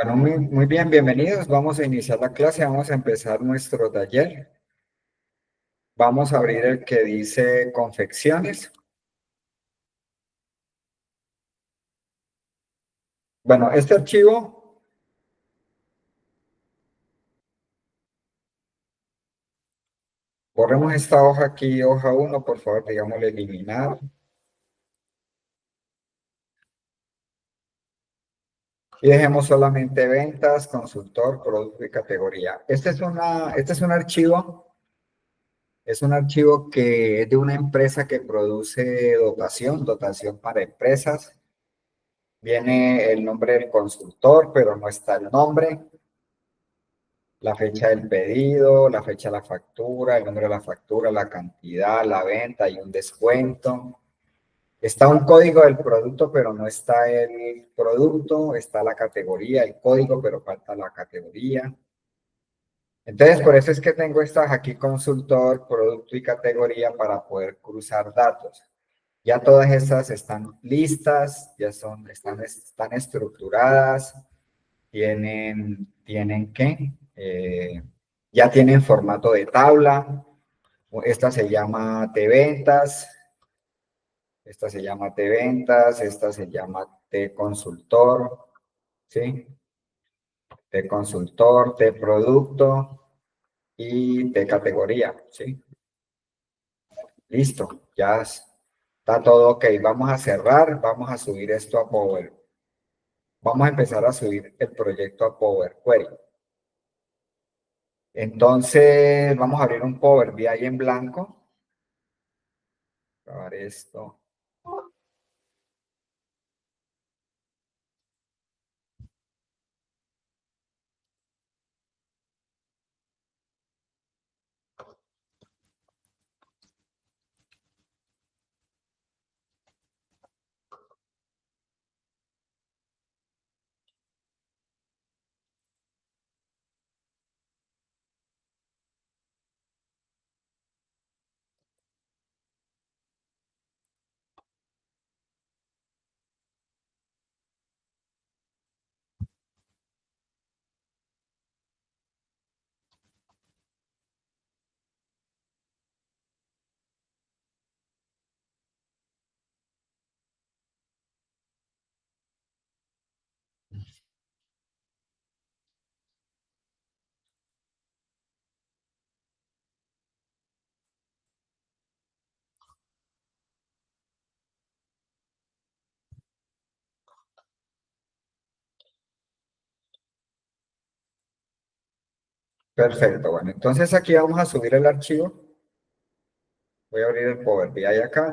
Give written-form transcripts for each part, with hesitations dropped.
Bueno, muy bien, bienvenidos. Vamos a iniciar la clase, vamos a empezar nuestro taller. Vamos a abrir el que dice confecciones. Bueno, este archivo, borremos esta hoja aquí, hoja uno, por favor, digámosle eliminar. Y dejemos solamente ventas, consultor, producto y categoría. Este es un archivo que es de una empresa que produce dotación para empresas. Viene el nombre del consultor, pero no está el nombre, la fecha del pedido, la fecha de la factura, el número de la factura, la cantidad, la venta y un descuento. Está un código del producto, pero no está el producto, está la categoría, el código, pero falta la categoría. Entonces, por eso es que tengo estas aquí, consultor, producto y categoría, para poder cruzar datos. Ya todas estas están listas, están estructuradas, tienen ¿qué? Ya tienen formato de tabla. Esta se llama T-Ventas, esta se llama T-Ventas, esta se llama T-Consultor, ¿sí? T-Consultor, T-Producto y T-Categoría, ¿sí? Listo, ya está todo ok. Vamos a cerrar, vamos a subir esto a Power. Vamos a empezar a subir el proyecto a Power Query. Entonces, vamos a abrir un Power BI en blanco. Grabar esto. Perfecto, bueno, entonces aquí vamos a subir el archivo. Voy a abrir el Power BI acá.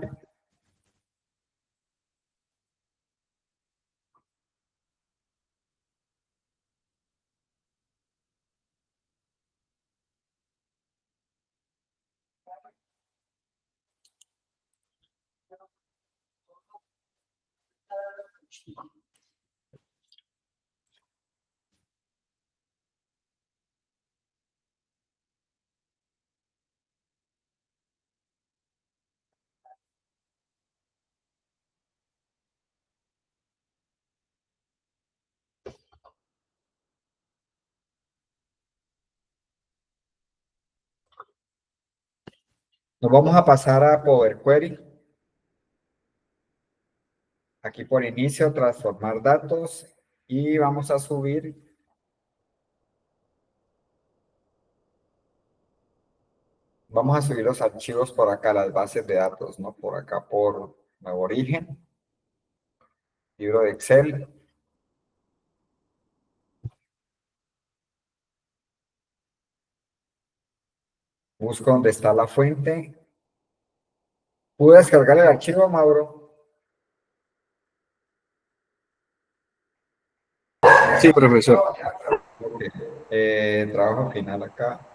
Nos vamos a pasar a Power Query. Aquí por inicio, transformar datos. Y vamos a subir. Vamos a subir los archivos por acá, las bases de datos, ¿no? Por acá, por nuevo origen. Libro de Excel. Busco dónde está la fuente. ¿Pude descargar el archivo, Mauro? Sí, profesor. Ok. Trabajo final acá.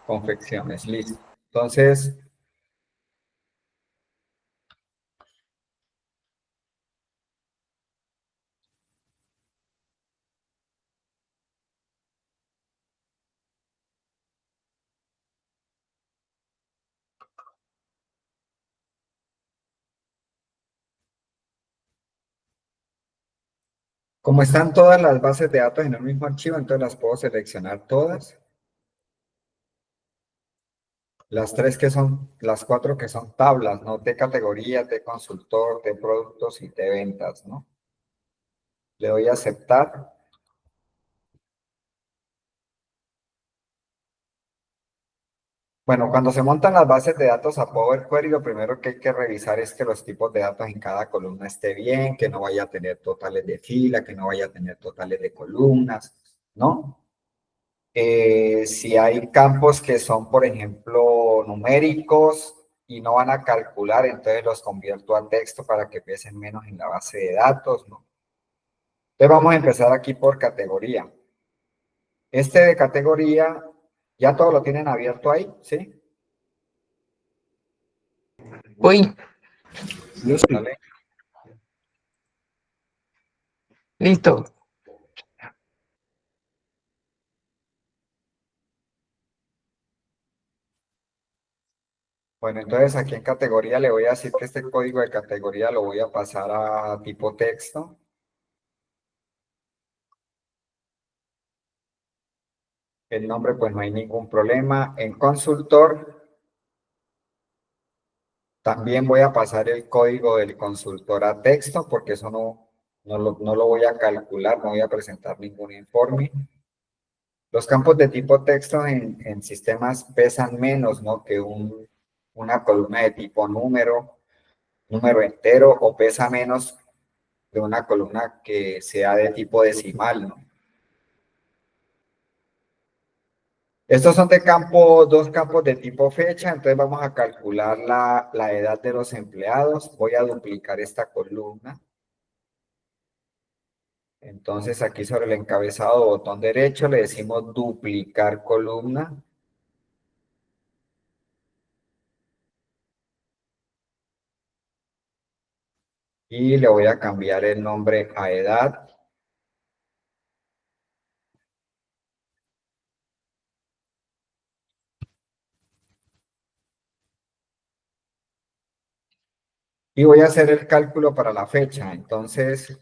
Confecciones, listo. Entonces, Como están todas las bases de datos en el mismo archivo, entonces las puedo seleccionar todas. Las tres que son, las cuatro que son tablas, ¿no? De categorías, de consultor, de productos y de ventas, ¿no? Le doy a aceptar. Bueno, cuando se montan las bases de datos a Power Query, lo primero que hay que revisar es que los tipos de datos en cada columna esté bien, que no vaya a tener totales de fila, que no vaya a tener totales de columnas, ¿no? Si hay campos que son, por ejemplo, numéricos y no van a calcular, entonces los convierto a texto para que pesen menos en la base de datos, ¿no? Entonces vamos a empezar aquí por categoría. Este de categoría, ya todo lo tienen abierto ahí, ¿sí? Uy, yo sí. ¿Vale? Listo. Bueno, entonces aquí en categoría le voy a decir que este código de categoría lo voy a pasar a tipo texto. El nombre, pues no hay ningún problema. En consultor, también voy a pasar el código del consultor a texto, porque eso no lo voy a calcular, no voy a presentar ningún informe. Los campos de tipo texto en sistemas pesan menos, ¿no? Que una columna de tipo número entero, o pesa menos de una columna que sea de tipo decimal, ¿no? Estos son de dos campos de tipo fecha, entonces vamos a calcular la edad de los empleados. Voy a duplicar esta columna. Entonces aquí sobre el encabezado, botón derecho, le decimos duplicar columna. Y le voy a cambiar el nombre a edad. Y voy a hacer el cálculo para la fecha. Entonces,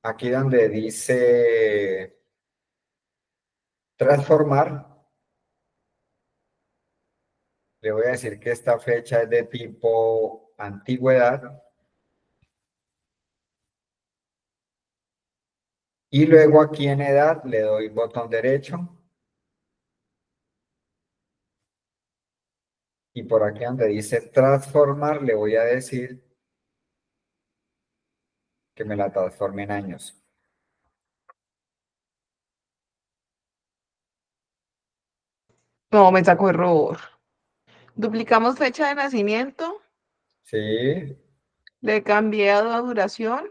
aquí donde dice transformar, le voy a decir que esta fecha es de tipo antigüedad. Y luego aquí en edad le doy botón derecho. Y por aquí donde dice transformar, le voy a decir que me la transforme en años. No, me sacó error. Duplicamos fecha de nacimiento, Sí, le cambié a duración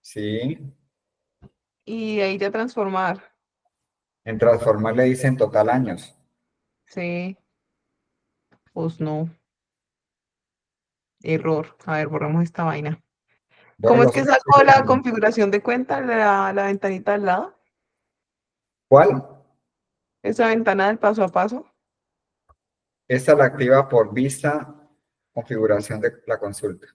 sí. y ahí de transformar. En transformar le dicen total años. Sí, pues no, error. A ver, borramos esta vaina. ¿Cómo es Bórralo, que sí. saco la configuración de cuenta, la ventanita al lado? ¿Cuál? Esa ventana del paso a paso. Esta la activa por vista, configuración de la consulta.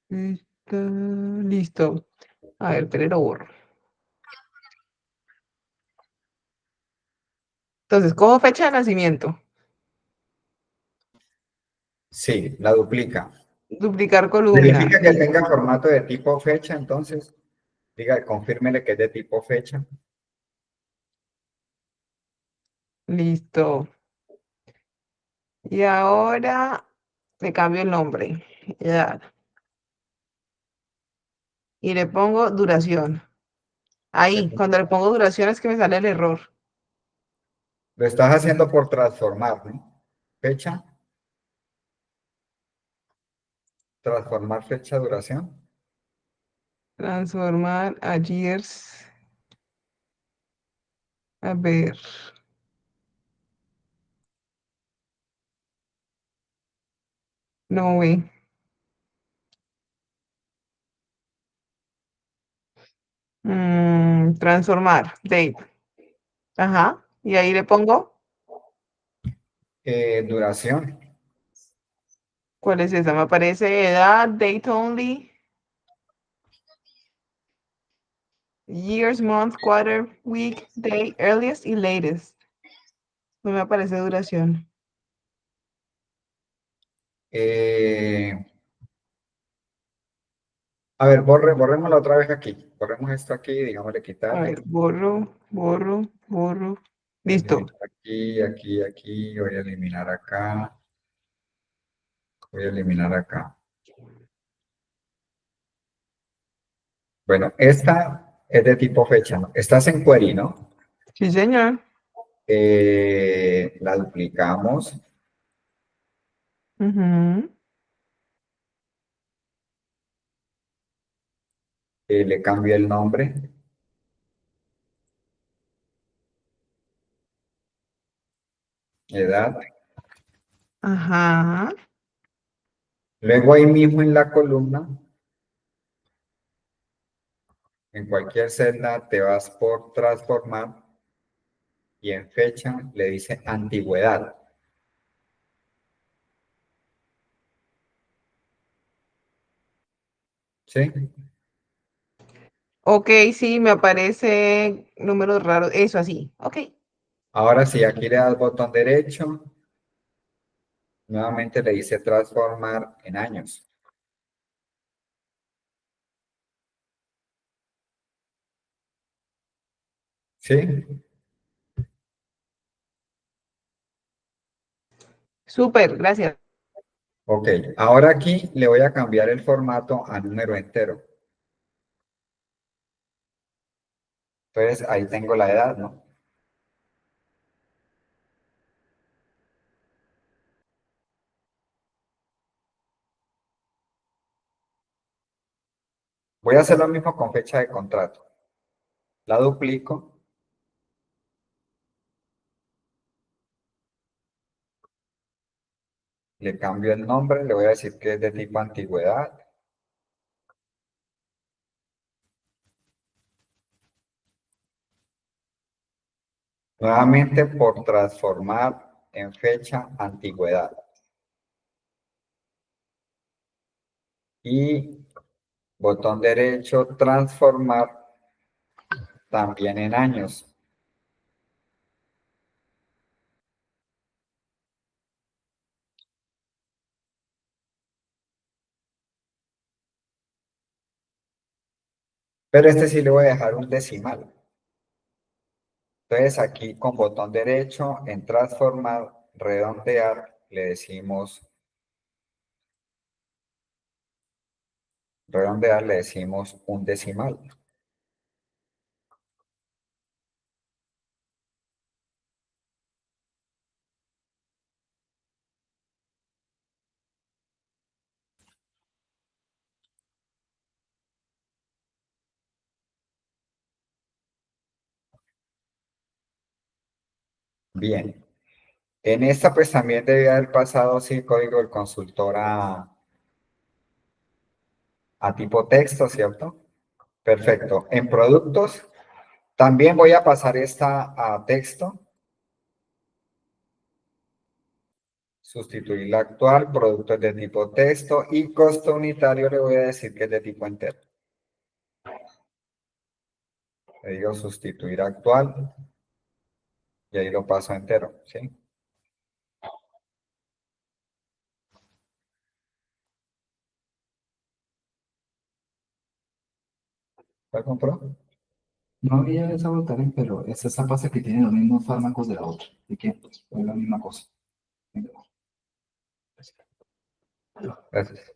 Está listo. A ver, pero lo borro. Entonces, como fecha de nacimiento, Sí, la duplica. duplicar columna. Verifica que tenga formato de tipo fecha, entonces, diga, confírmele que es de tipo fecha. Listo. Y ahora le cambio el nombre. Ya. Y le pongo duración. Ahí, cuando le pongo duración es que me sale el error. Lo estás haciendo por transformar, ¿no? Fecha, transformar fecha, duración. Transformar a years. A ver. No ve. Transformar. Date. Ajá. Y ahí le pongo. Duración. ¿Cuál es esa? Me aparece edad, date only. Years, month, quarter, week, day, earliest y latest. No me aparece duración. A ver, borrémoslo otra vez aquí. Borremos esto aquí, digámosle A quitar. ver, borro, borro, borro. Voy a Listo. eliminar aquí, aquí, aquí. Voy a eliminar acá. Voy a eliminar acá. Bueno, esta es de tipo fecha, ¿no? Estás en query, ¿no? Sí, señor. La duplicamos. Ujú. Le cambio el nombre. Edad. Ajá. Luego ahí mismo en la columna, en cualquier celda, te vas por transformar y en fecha le dice antigüedad. ¿Sí? Ok, sí, me aparece números raros. Eso así. Ok. Ahora sí, aquí le das botón derecho. Nuevamente le dice transformar en años. ¿Sí? Súper, gracias. Ok. Ahora aquí le voy a cambiar el formato a número entero. Entonces ahí tengo la edad, ¿no? Voy a hacer lo mismo con fecha de contrato. La duplico. Le cambio el nombre. Le voy a decir que es de tipo antigüedad. Nuevamente por transformar en fecha antigüedad. Y botón derecho, transformar también en años. Pero este sí le voy a dejar un decimal. Entonces aquí con botón derecho en transformar, redondear, le decimos, redondear le decimos un decimal. Bien. En esta pues también debía haber pasado sí el código del consultor a tipo texto, ¿cierto? Perfecto. En productos también voy a pasar esta a texto. Sustituir la actual, producto es de tipo texto y costo unitario le voy a decir que es de tipo entero. Le digo sustituir actual y ahí lo paso a entero, ¿sí? ¿La compró? No había esa Voltaren, pero es esa pasta que tiene los mismos fármacos de la otra. ¿De qué? Es la misma cosa. Venga. Gracias.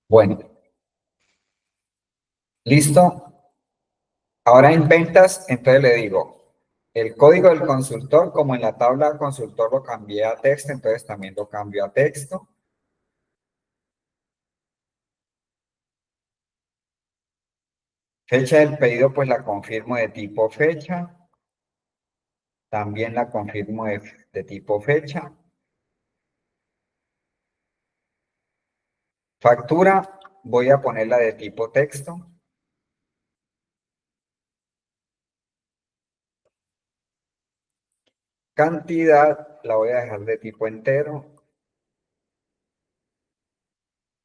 Bueno, listo. Ahora en ventas, entonces le digo, el código del consultor, como en la tabla del consultor lo cambié a texto, entonces también lo cambio a texto. Fecha del pedido, pues la confirmo de tipo fecha. También la confirmo de tipo fecha. Factura, voy a ponerla de tipo texto. Cantidad, la voy a dejar de tipo entero.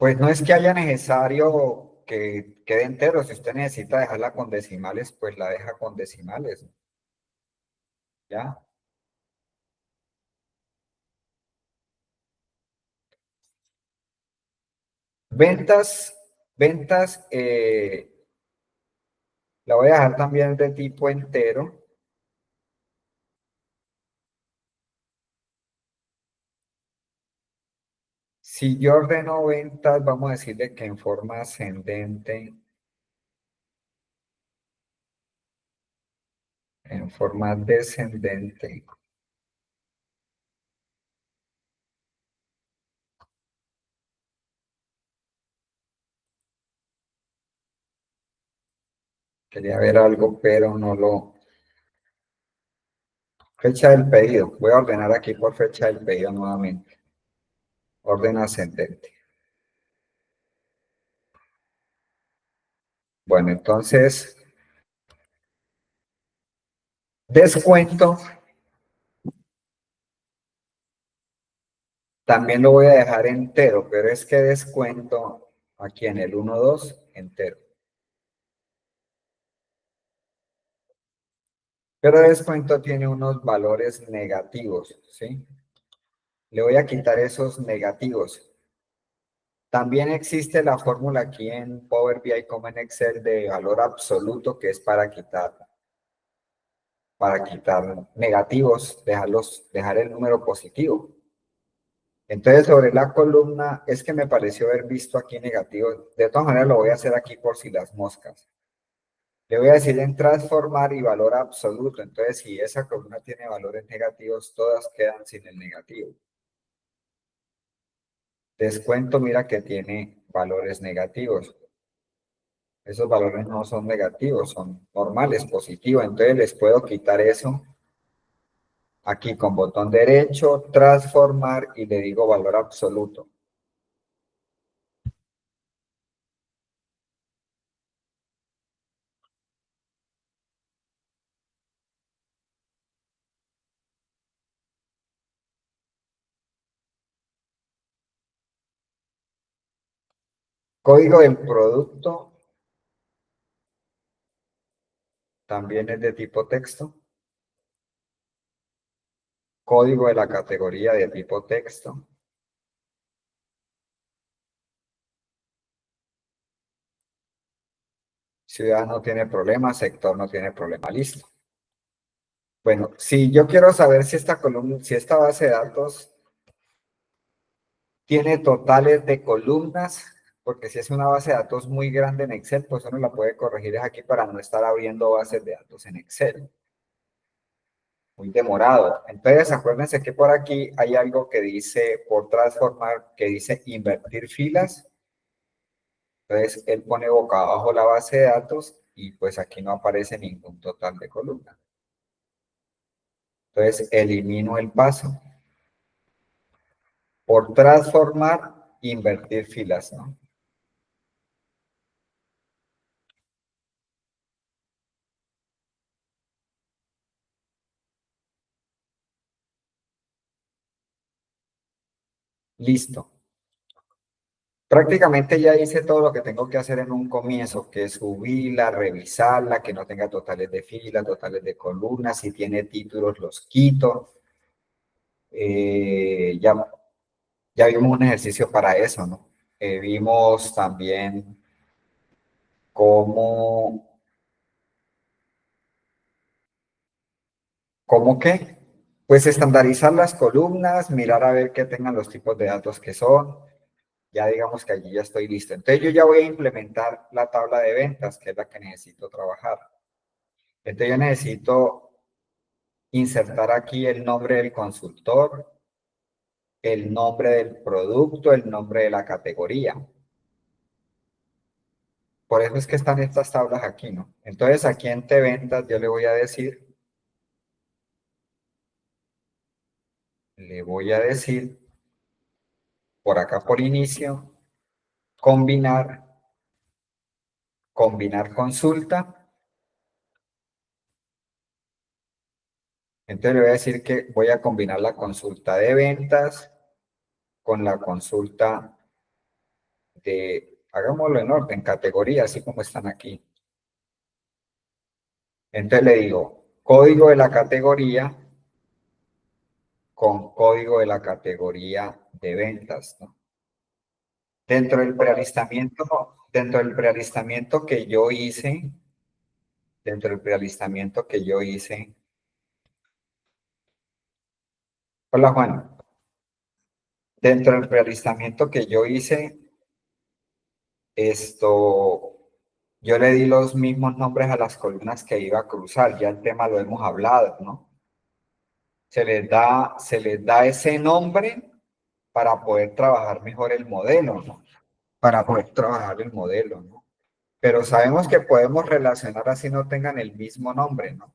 Pues no es que haya necesario que quede entero. Si usted necesita dejarla con decimales, pues la deja con decimales. ¿Ya? Ventas, la voy a dejar también de tipo entero. Si yo ordeno ventas, vamos a decirle que en forma ascendente, en forma descendente, quería ver algo, pero no lo... Fecha del pedido. Voy a ordenar aquí por fecha del pedido nuevamente. Orden ascendente. Bueno, entonces, descuento. También lo voy a dejar entero, pero es que descuento aquí en el 1.2 entero. Pero descuento tiene unos valores negativos, ¿sí? Le voy a quitar esos negativos. También existe la fórmula aquí en Power BI como en Excel de valor absoluto, que es para quitar negativos, dejar el número positivo. Entonces, sobre la columna, es que me pareció haber visto aquí negativo. De todas maneras, lo voy a hacer aquí por si las moscas. Le voy a decir en transformar y valor absoluto. Entonces, si esa columna tiene valores negativos, todas quedan sin el negativo. Descuento, mira que tiene valores negativos. Esos valores no son negativos, son normales, positivos. Entonces, les puedo quitar eso aquí con botón derecho, transformar y le digo valor absoluto. Código del producto también es de tipo texto. Código de la categoría de tipo texto. Ciudad no tiene problema, sector no tiene problema, listo. Bueno, si yo quiero saber si esta columna, si esta base de datos tiene totales de columnas, porque si es una base de datos muy grande en Excel, pues uno la puede corregir aquí para no estar abriendo bases de datos en Excel. Muy demorado. Entonces, acuérdense que por aquí hay algo que dice, por transformar, que dice invertir filas. Entonces, él pone boca abajo la base de datos y pues aquí no aparece ningún total de columna. Entonces, elimino el paso. Por transformar, invertir filas, ¿no? Listo. Prácticamente ya hice todo lo que tengo que hacer en un comienzo, que es subirla, revisarla, que no tenga totales de fila, totales de columnas, si tiene títulos los quito. Ya vimos un ejercicio para eso, ¿no? Vimos también cómo, ¿cómo qué? Pues estandarizar las columnas, mirar a ver que tengan los tipos de datos que son. Ya digamos que allí ya estoy listo. Entonces yo ya voy a implementar la tabla de ventas, que es la que necesito trabajar. Entonces yo necesito insertar aquí el nombre del consultor, el nombre del producto, el nombre de la categoría. Por eso es que están estas tablas aquí, ¿no? Entonces aquí en T-Ventas yo le voy a decir por acá por inicio, combinar consulta. Entonces le voy a decir que voy a combinar la consulta de ventas con la consulta hagámoslo en orden, categoría, así como están aquí. Entonces le digo, código de la categoría con código de la categoría de ventas, ¿no? Dentro del prealistamiento que yo hice, hola Juan, dentro del prealistamiento que yo hice, yo le di los mismos nombres a las columnas que iba a cruzar, ya el tema lo hemos hablado, ¿no? Se les da ese nombre para poder trabajar mejor el modelo, ¿no? Para poder trabajar el modelo, ¿no? Pero sabemos que podemos relacionar así no tengan el mismo nombre, ¿no?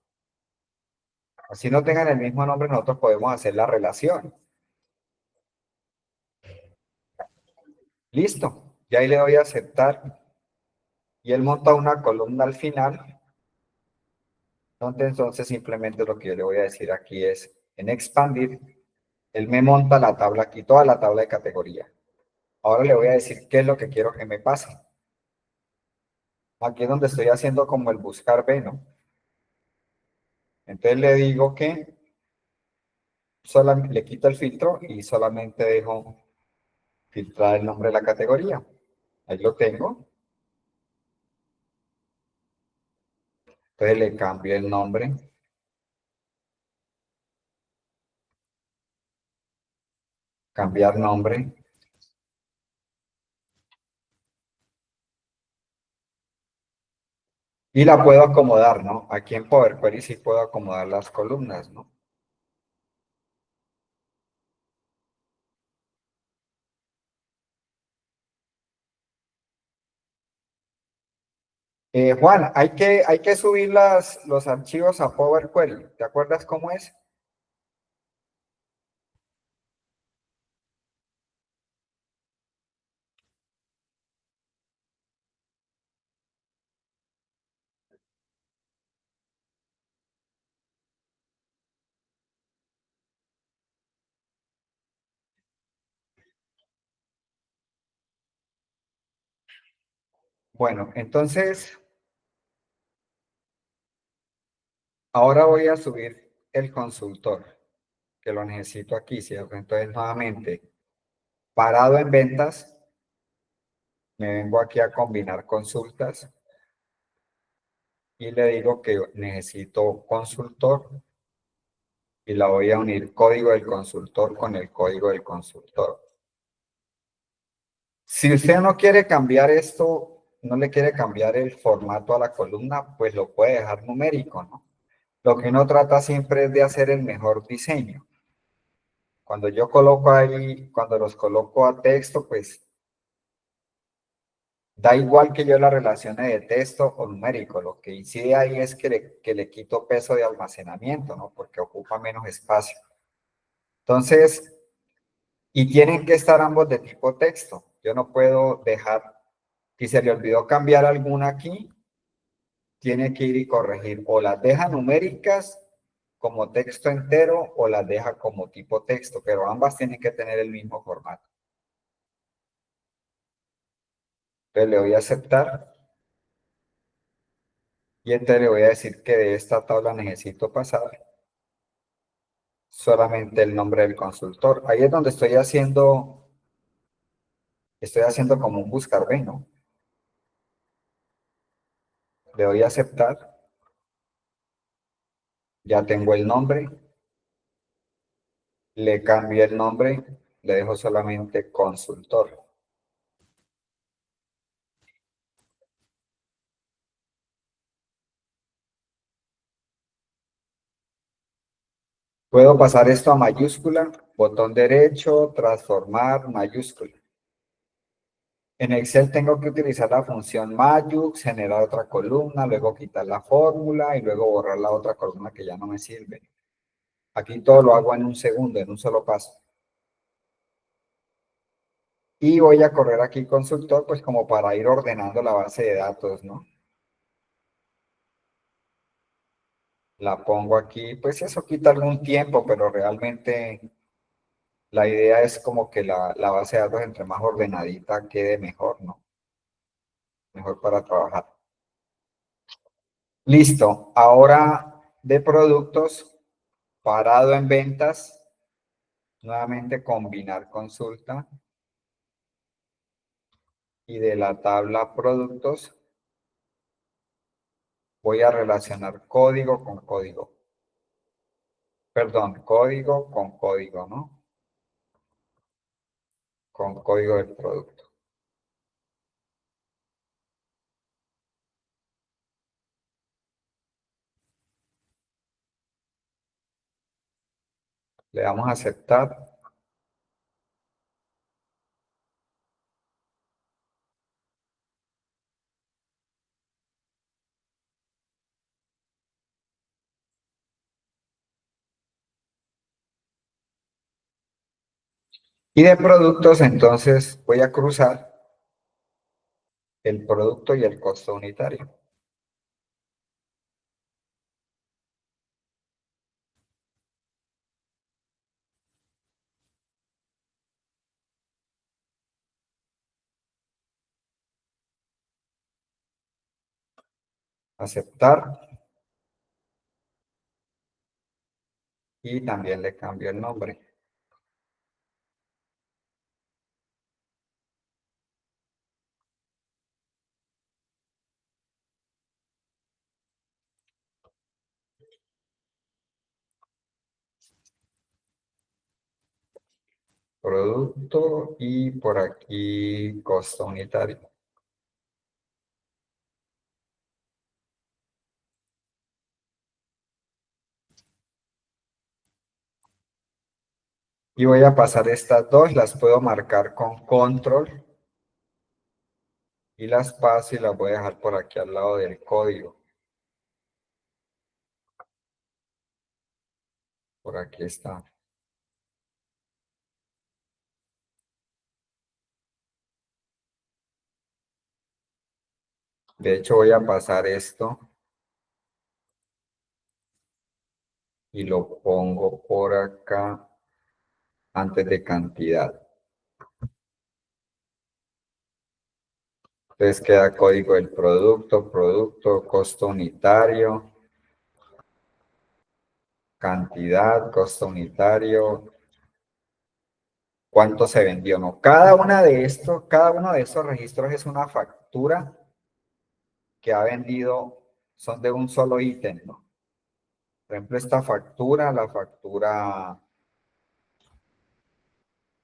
Así no tengan el mismo nombre, nosotros podemos hacer la relación. Listo, ya ahí le doy a aceptar y él monta una columna al final, donde entonces simplemente lo que yo le voy a decir aquí es, en expandir, él me monta la tabla aquí, toda la tabla de categoría. Ahora le voy a decir qué es lo que quiero que me pase. Aquí es donde estoy haciendo como el buscar B, ¿no? Entonces le digo que solamente le quito el filtro y solamente dejo filtrar el nombre de la categoría. Ahí lo tengo. Entonces le cambio el nombre. Cambiar nombre. Y la puedo acomodar, ¿no? Aquí en Power Query sí puedo acomodar las columnas, ¿no? Juan, hay que subir los archivos a Power Query. ¿Te acuerdas cómo es? Bueno, entonces, ahora voy a subir el consultor, que lo necesito aquí, ¿cierto? Entonces, nuevamente, parado en ventas, me vengo aquí a combinar consultas y le digo que necesito consultor y la voy a unir código del consultor con el código del consultor. Si usted no quiere cambiar esto, no le quiere cambiar el formato a la columna, pues lo puede dejar numérico, ¿no? Lo que uno trata siempre es de hacer el mejor diseño. Cuando yo coloco ahí, cuando los coloco a texto, pues da igual que yo la relacione de texto o numérico. Lo que incide ahí es que le quito peso de almacenamiento, ¿no? Porque ocupa menos espacio. Entonces, y tienen que estar ambos de tipo texto. Yo no puedo dejar, si se le olvidó cambiar alguna aquí, tiene que ir y corregir. O las deja numéricas como texto entero o las deja como tipo texto, pero ambas tienen que tener el mismo formato. Entonces le voy a aceptar y entonces le voy a decir que de esta tabla necesito pasar solamente el nombre del consultor. Ahí es donde estoy haciendo como un buscar B, ¿no? Le doy a aceptar, ya tengo el nombre, le cambio el nombre, le dejo solamente consultor. Puedo pasar esto a mayúscula, botón derecho, transformar, mayúscula. En Excel tengo que utilizar la función mayux, generar otra columna, luego quitar la fórmula y luego borrar la otra columna que ya no me sirve. Aquí todo lo hago en un segundo, en un solo paso. Y voy a correr aquí consultor, pues como para ir ordenando la base de datos, ¿no? La pongo aquí, pues eso quita algún tiempo, pero realmente La idea es como que la base de datos entre más ordenadita quede mejor, ¿no? Mejor para trabajar. Listo. Ahora de productos, parado en ventas, nuevamente combinar consulta. Y de la tabla productos, voy a relacionar código con código. Perdón, código con código, ¿no? Con código del producto. Le damos a aceptar. Y de productos, entonces, voy a cruzar el producto y el costo unitario. Aceptar. Y también le cambio el nombre. Producto y por aquí costo unitario. Y voy a pasar estas dos, las puedo marcar con control. Y las paso y las voy a dejar por aquí al lado del código. Por aquí está. De hecho, voy a pasar esto y lo pongo por acá antes de cantidad. Entonces queda código del producto, producto, costo unitario, cantidad, costo unitario, cuánto se vendió, ¿no? Cada uno de estos registros es una factura que ha vendido, son de un solo ítem, ¿no? Por ejemplo, esta factura, la factura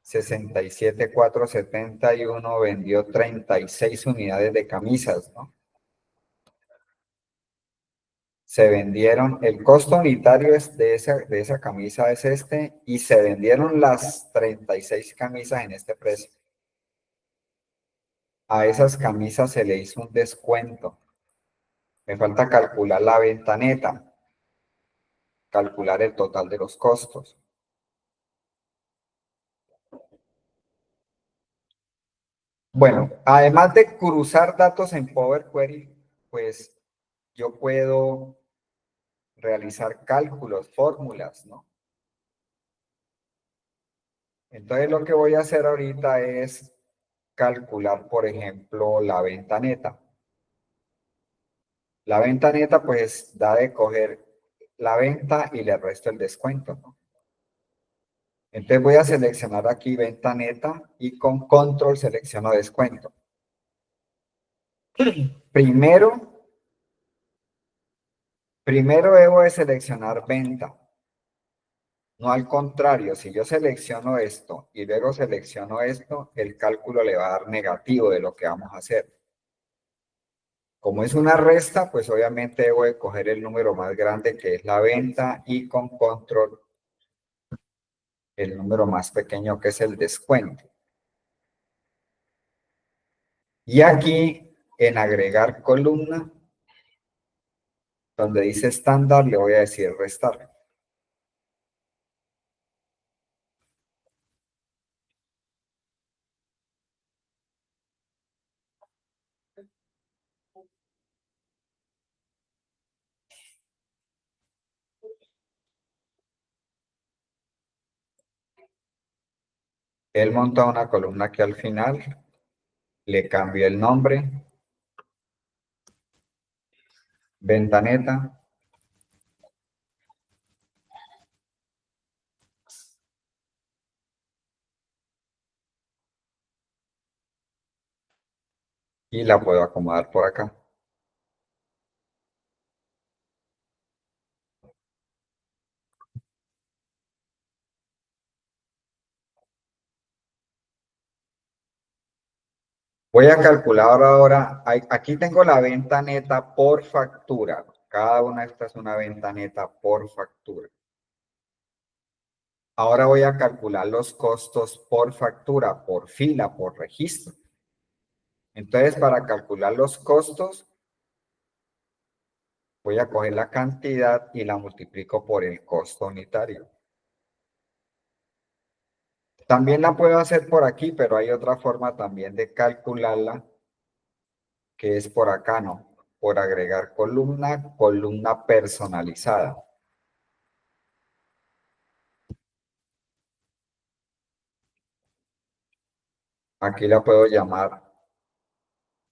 67,471 vendió 36 unidades de camisas, ¿no? Se vendieron, el costo unitario es de esa camisa es este, y se vendieron las 36 camisas en este precio. A esas camisas se le hizo un descuento. Me falta calcular la venta neta, calcular el total de los costos. Bueno, además de cruzar datos en Power Query, pues yo puedo realizar cálculos, fórmulas, ¿no? Entonces lo que voy a hacer ahorita es calcular, por ejemplo, la venta neta. La venta neta, pues, da de coger la venta y le resto el descuento, ¿no? Entonces voy a seleccionar aquí venta neta y con control selecciono descuento. Primero debo de seleccionar venta. No al contrario, si yo selecciono esto y luego selecciono esto, el cálculo le va a dar negativo de lo que vamos a hacer. Como es una resta, pues obviamente debo de coger el número más grande que es la venta y con control el número más pequeño que es el descuento. Y aquí en agregar columna, donde dice estándar, le voy a decir restar. Él monta una columna aquí al final, le cambio el nombre, ventaneta, y la puedo acomodar por acá. Voy a calcular ahora, aquí tengo la venta neta por factura. Cada una de estas es una venta neta por factura. Ahora voy a calcular los costos por factura, por fila, por registro. Entonces, para calcular los costos, voy a coger la cantidad y la multiplico por el costo unitario. También la puedo hacer por aquí, pero hay otra forma también de calcularla, que es por acá, ¿no? Por agregar columna, columna personalizada. Aquí la puedo llamar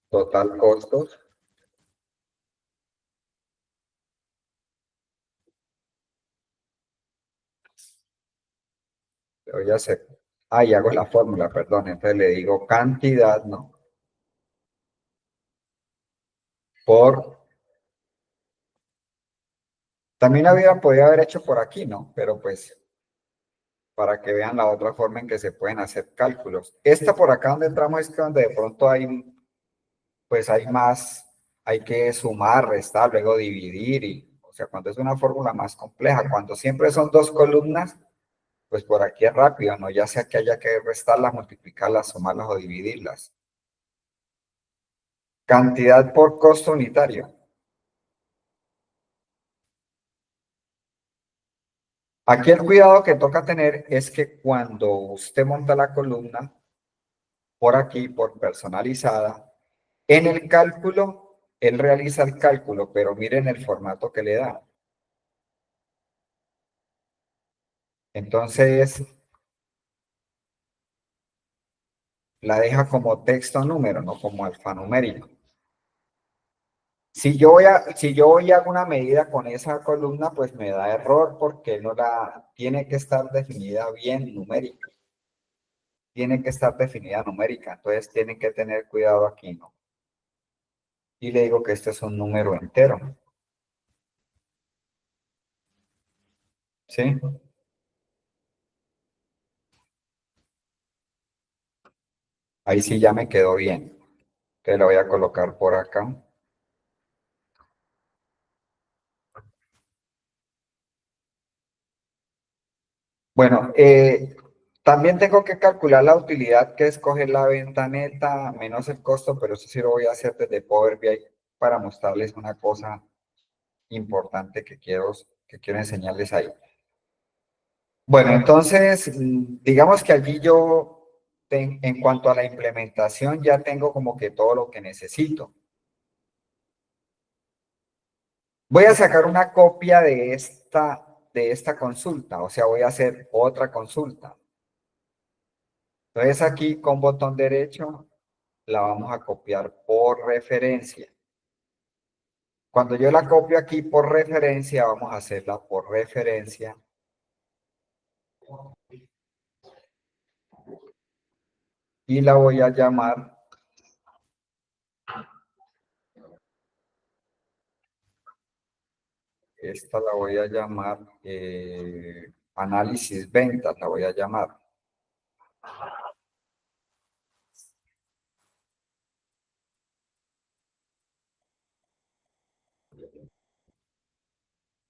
total costos. Le voy a hacer, y hago la fórmula, perdón. Entonces le digo cantidad, ¿no? Por, también la hubiera podido haber hecho por aquí, ¿no? Pero pues, para que vean la otra forma en que se pueden hacer cálculos. Esta por acá donde entramos es que donde de pronto hay, pues hay más, hay que sumar, restar, luego dividir, y, o sea, cuando es una fórmula más compleja, cuando siempre son dos columnas, pues por aquí es rápido, ¿no? Ya sea que haya que restarlas, multiplicarlas, sumarlas o dividirlas. Cantidad por costo unitario. Aquí el cuidado que toca tener es que cuando usted monta la columna, por aquí, por personalizada, en el cálculo, él realiza el cálculo, pero miren el formato que le da. Entonces, la deja como texto número, no como alfanumérico. Si yo voy a hago una medida con esa columna, pues me da error porque no la tiene que estar definida bien numérica. Tiene que estar definida numérica, entonces tienen que tener cuidado aquí, ¿no? Y le digo que este es un número entero, ¿sí? Ahí sí ya me quedó bien. Te lo voy a colocar por acá. Bueno, también tengo que calcular la utilidad, que es coger la venta neta menos el costo, pero eso sí lo voy a hacer desde Power BI para mostrarles una cosa importante que quiero enseñarles ahí. Bueno, entonces, digamos que allí yo, en cuanto a la implementación, ya tengo como que todo lo que necesito. Voy a sacar una copia de esta consulta, o sea, voy a hacer otra consulta. Entonces aquí con botón derecho la vamos a copiar por referencia. Cuando yo la copio aquí por referencia, vamos a hacerla por referencia. Y la voy a llamar, esta la voy a llamar análisis ventas, la voy a llamar.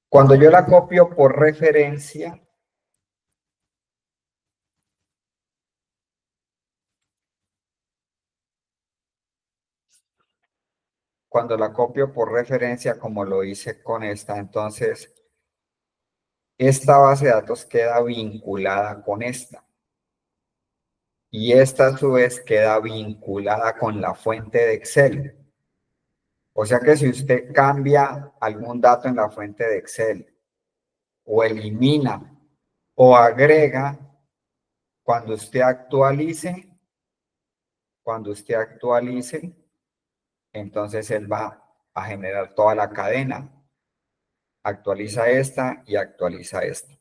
Cuando yo la copio por referencia, cuando la copio por referencia, como lo hice con esta, entonces esta base de datos queda vinculada con esta. Y esta a su vez queda vinculada con la fuente de Excel. O sea que si usted cambia algún dato en la fuente de Excel o elimina o agrega, cuando usted actualice, entonces él va a generar toda la cadena. Actualiza esta y actualiza esta.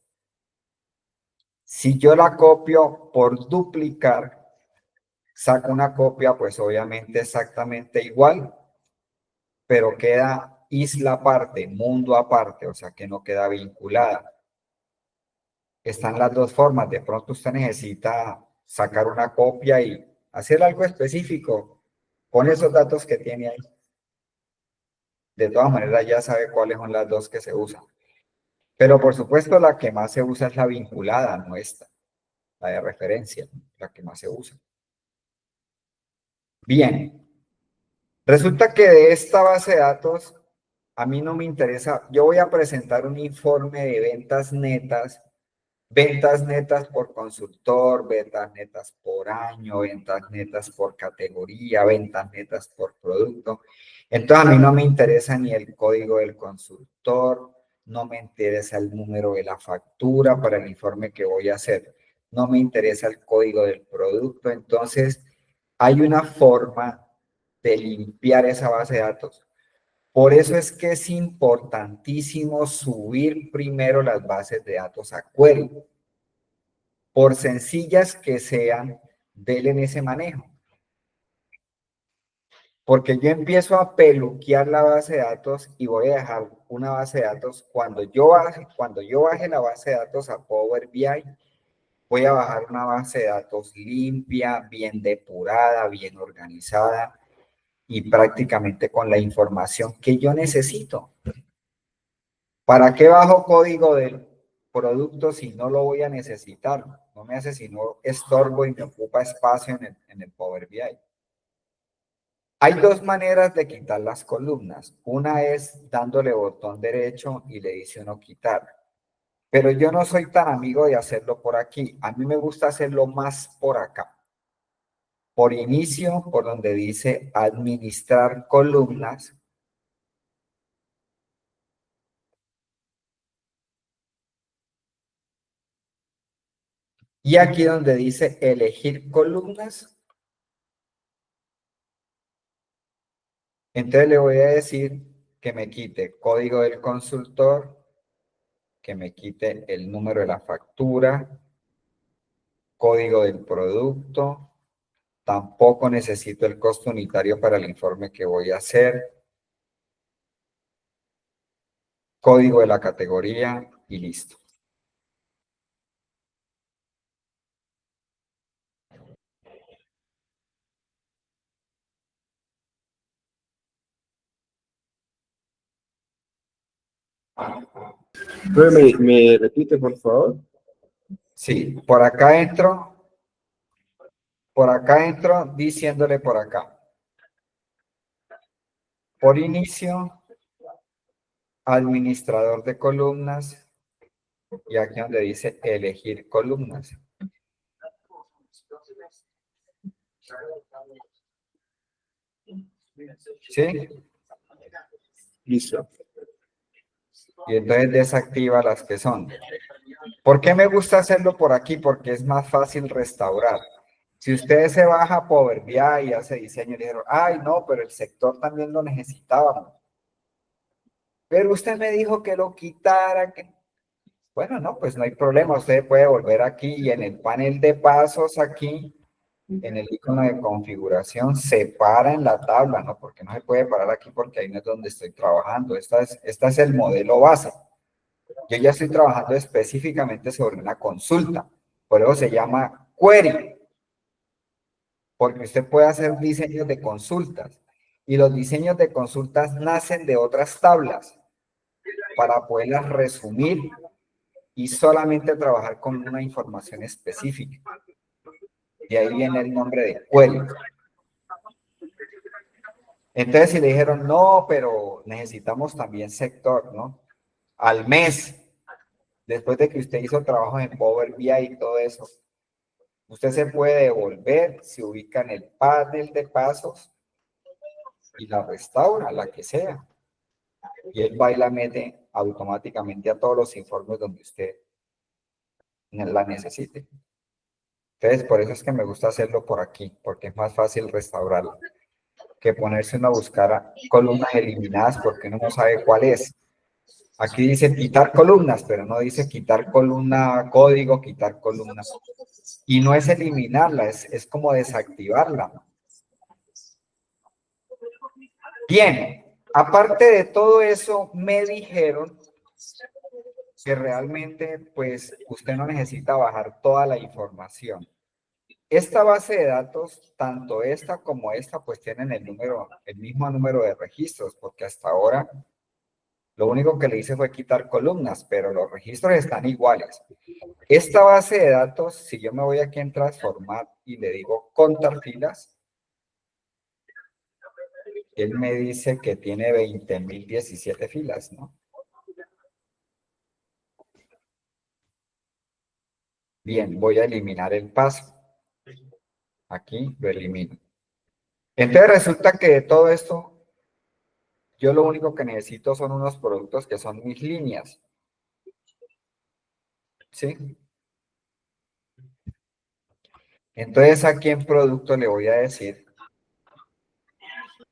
Si yo la copio por duplicar, saco una copia, pues obviamente exactamente igual, pero queda isla aparte, mundo aparte, o sea que no queda vinculada. Están las dos formas. De pronto usted necesita sacar una copia y hacer algo específico con esos datos que tiene ahí. De todas maneras ya sabe cuáles son las dos que se usan. Pero por supuesto la que más se usa es la vinculada, no esta, la de referencia, la que más se usa. Bien, resulta que de esta base de datos a mí no me interesa. Yo voy a presentar un informe de ventas netas por consultor, ventas netas por año, ventas netas por categoría, ventas netas por producto. Entonces a mí no me interesa ni el código del consultor, no me interesa el número de la factura para el informe que voy a hacer, no me interesa el código del producto. Entonces hay una forma de limpiar esa base de datos. Por eso es que es importantísimo subir primero las bases de datos a Query. Por sencillas que sean, denle ese manejo. Porque yo empiezo a peluquear la base de datos y voy a dejar una base de datos. Cuando yo baje la base de datos a Power BI, voy a bajar una base de datos limpia, bien depurada, bien organizada y prácticamente con la información que yo necesito. ¿Para qué bajo código del producto si no lo voy a necesitar? No me hace sino estorbo y me ocupa espacio en el Power BI. Hay dos maneras de quitar las columnas. Una es dándole botón derecho y le dice uno quitar. Pero yo no soy tan amigo de hacerlo por aquí. A mí me gusta hacerlo más por acá. Por inicio, por donde dice administrar columnas. Y aquí donde dice elegir columnas. Entonces le voy a decir que me quite código del consultor, que me quite el número de la factura, código del producto, tampoco necesito el costo unitario para el informe que voy a hacer, código de la categoría y listo. ¿Me repite, por favor? Sí, por acá entro diciéndole por acá. Por inicio, administrador de columnas, y aquí donde dice elegir columnas. ¿Sí? Listo. Y entonces desactiva las que son. ¿Por qué me gusta hacerlo por aquí? Porque es más fácil restaurar. Si ustedes se baja a Power BI y hace diseño y dijeron, ay, no, pero el sector también lo necesitábamos. Pero usted me dijo que lo quitara. Que... Bueno, no, pues no hay problema. Usted puede volver aquí y en el panel de pasos aquí, en el icono de configuración, se para en la tabla, ¿no? Porque no se puede parar aquí porque ahí no es donde estoy trabajando. Este es el modelo base. Yo ya estoy trabajando específicamente sobre una consulta. Por eso se llama query. Porque usted puede hacer diseños de consultas. Y los diseños de consultas nacen de otras tablas para poderlas resumir y solamente trabajar con una información específica. De ahí viene el nombre de query. Entonces, si le dijeron, no, pero necesitamos también sector, ¿no? Al mes, después de que usted hizo trabajos en Power BI y todo eso, usted se puede devolver, se ubica en el panel de pasos y la restaura, la que sea. Y él va y la mete automáticamente a todos los informes donde usted la necesite. Entonces, por eso es que me gusta hacerlo por aquí, porque es más fácil restaurarlo que ponerse uno a buscar columnas eliminadas porque uno no sabe cuál es. Aquí dice quitar columnas, pero no dice quitar columna código, quitar columna. Y no es eliminarla, es como desactivarla. Bien, aparte de todo eso, me dijeron que realmente, pues, usted no necesita bajar toda la información. Esta base de datos, tanto esta como esta, pues tienen el mismo número de registros, porque hasta ahora lo único que le hice fue quitar columnas, pero los registros están iguales. Esta base de datos, si yo me voy aquí en transformar y le digo contar filas, él me dice que tiene 20.017 filas, ¿no? Bien, voy a eliminar el paso. Aquí lo elimino. Entonces resulta que de todo esto, yo lo único que necesito son unos productos que son mis líneas. ¿Sí? Entonces aquí en producto le voy a decir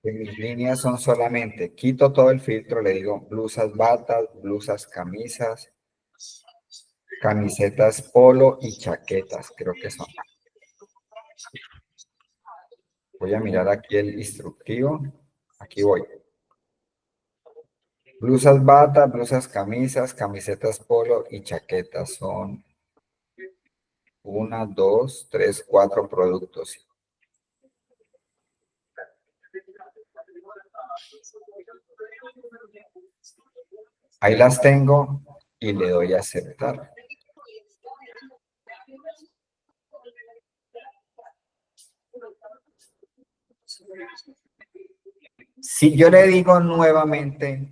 que mis líneas son solamente, quito todo el filtro, le digo blusas, batas, blusas, camisas, camisetas polo y chaquetas, creo que son. Voy a mirar aquí el instructivo. Aquí voy. Blusas, batas, blusas, camisas, camisetas polo y chaquetas son 1, 2, 3, 4 productos. Ahí las tengo y le doy a aceptar. Si yo le digo nuevamente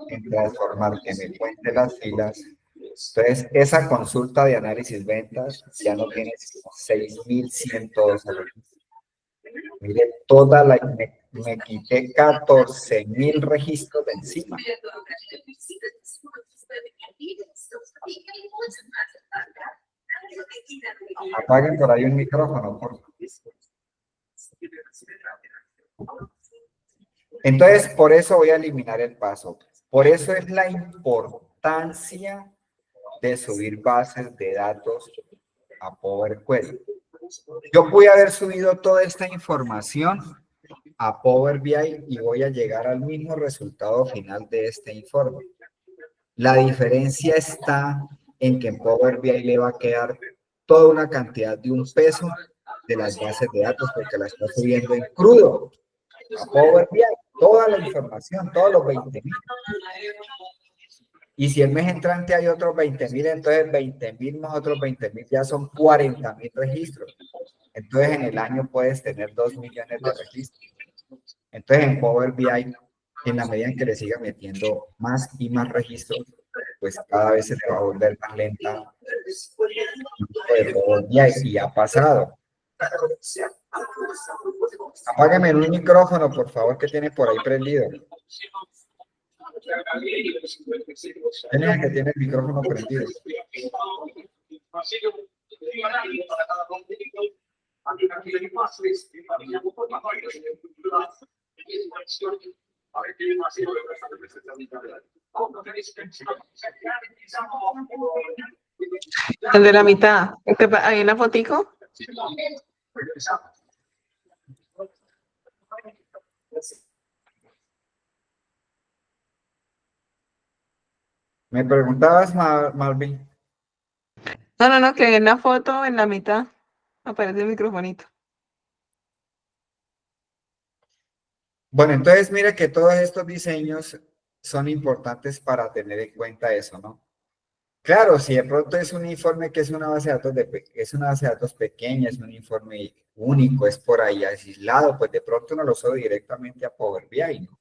en transformar que me cuente las filas, entonces esa consulta de análisis ventas ya no tiene 6.102. Mire, me quité 14.000 registros de encima. Apaguen por ahí un micrófono, por favor. Entonces, por eso voy a eliminar el paso. Por eso es la importancia de subir bases de datos a Power Query. Yo pude haber subido toda esta información a Power BI y voy a llegar al mismo resultado final de este informe. La diferencia está en que en Power BI le va a quedar toda una cantidad de un peso de las bases de datos porque la está subiendo en crudo a Power BI, toda la información, todos los 20.000. Y si el mes entrante hay otros 20.000, entonces 20.000 más otros 20.000 ya son 40.000 registros. Entonces en el año puedes tener 2 millones de registros. Entonces en Power BI, en la medida en que le siga metiendo más y más registros, pues cada vez se le va a volver más lenta el Power BI y ha pasado. Apágueme un micrófono, por favor, que tiene por ahí prendido. Tenía que tiene el micrófono prendido. El de la mitad. ¿Hay una fotico? Me preguntabas, Malvin. No, que hay una foto en la mitad. Aparece el microfonito. Bueno, entonces mire que todos estos diseños son importantes para tener en cuenta eso, ¿no? Claro, si de pronto es un informe que es una base de datos, es una base de datos pequeña, es un informe único, es por ahí aislado, pues de pronto no lo sube directamente a Power BI, ¿no?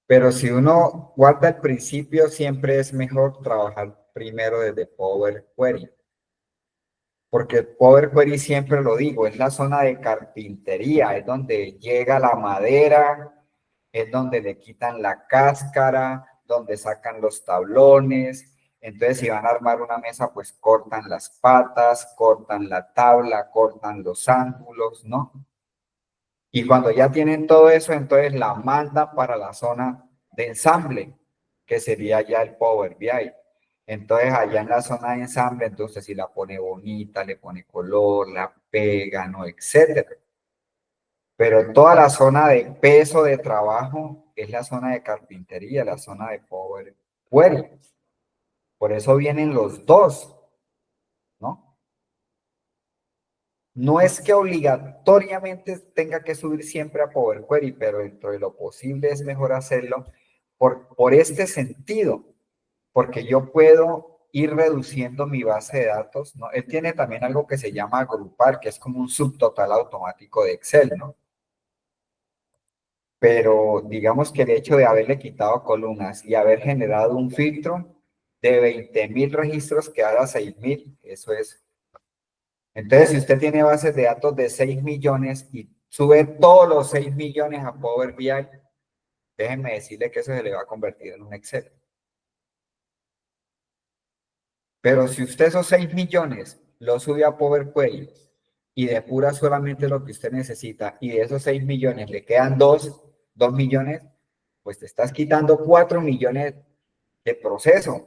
Pero si uno guarda el principio, siempre es mejor trabajar primero desde Power Query. Porque Power Query, siempre lo digo, es la zona de carpintería, es donde llega la madera, es donde le quitan la cáscara, donde sacan los tablones, Entonces, si van a armar una mesa, pues cortan las patas, cortan la tabla, cortan los ángulos, ¿no? Y cuando ya tienen todo eso, entonces la mandan para la zona de ensamble, que sería ya el Power BI. Entonces, allá en la zona de ensamble, entonces si la pone bonita, le pone color, la pega, ¿no? Etcétera. Pero toda la zona de peso de trabajo es la zona de carpintería, la zona de Power Query. Por eso vienen los dos, ¿no? No es que obligatoriamente tenga que subir siempre a Power Query, pero dentro de lo posible es mejor hacerlo por este sentido, porque yo puedo ir reduciendo mi base de datos, ¿no? Él tiene también algo que se llama agrupar, que es como un subtotal automático de Excel, ¿no? Pero digamos que el hecho de haberle quitado columnas y haber generado un filtro de 20.000 registros que haga 6.000, eso es. Entonces, si usted tiene bases de datos de 6 millones y sube todos los 6 millones a Power BI, déjenme decirle que eso se le va a convertir en un Excel. Pero si usted esos 6 millones los sube a Power Query y depura solamente lo que usted necesita y de esos 6 millones le quedan 2 millones, pues te estás quitando 4 millones de proceso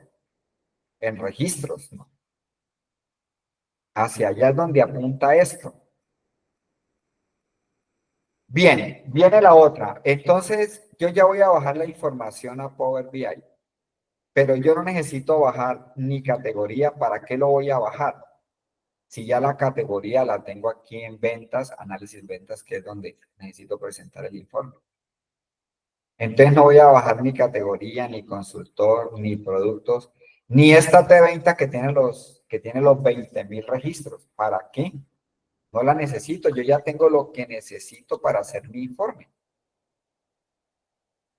en registros, ¿no? Hacia allá es donde apunta esto. Bien, viene la otra. Entonces, yo ya voy a bajar la información a Power BI, pero yo no necesito bajar ni categoría. ¿Para qué lo voy a bajar? Si ya la categoría la tengo aquí en ventas, análisis ventas, que es donde necesito presentar el informe. Entonces no voy a bajar ni categoría, ni consultor, ni productos, ni esta T20 que tiene los 20.000 registros. ¿Para qué? No la necesito, yo ya tengo lo que necesito para hacer mi informe.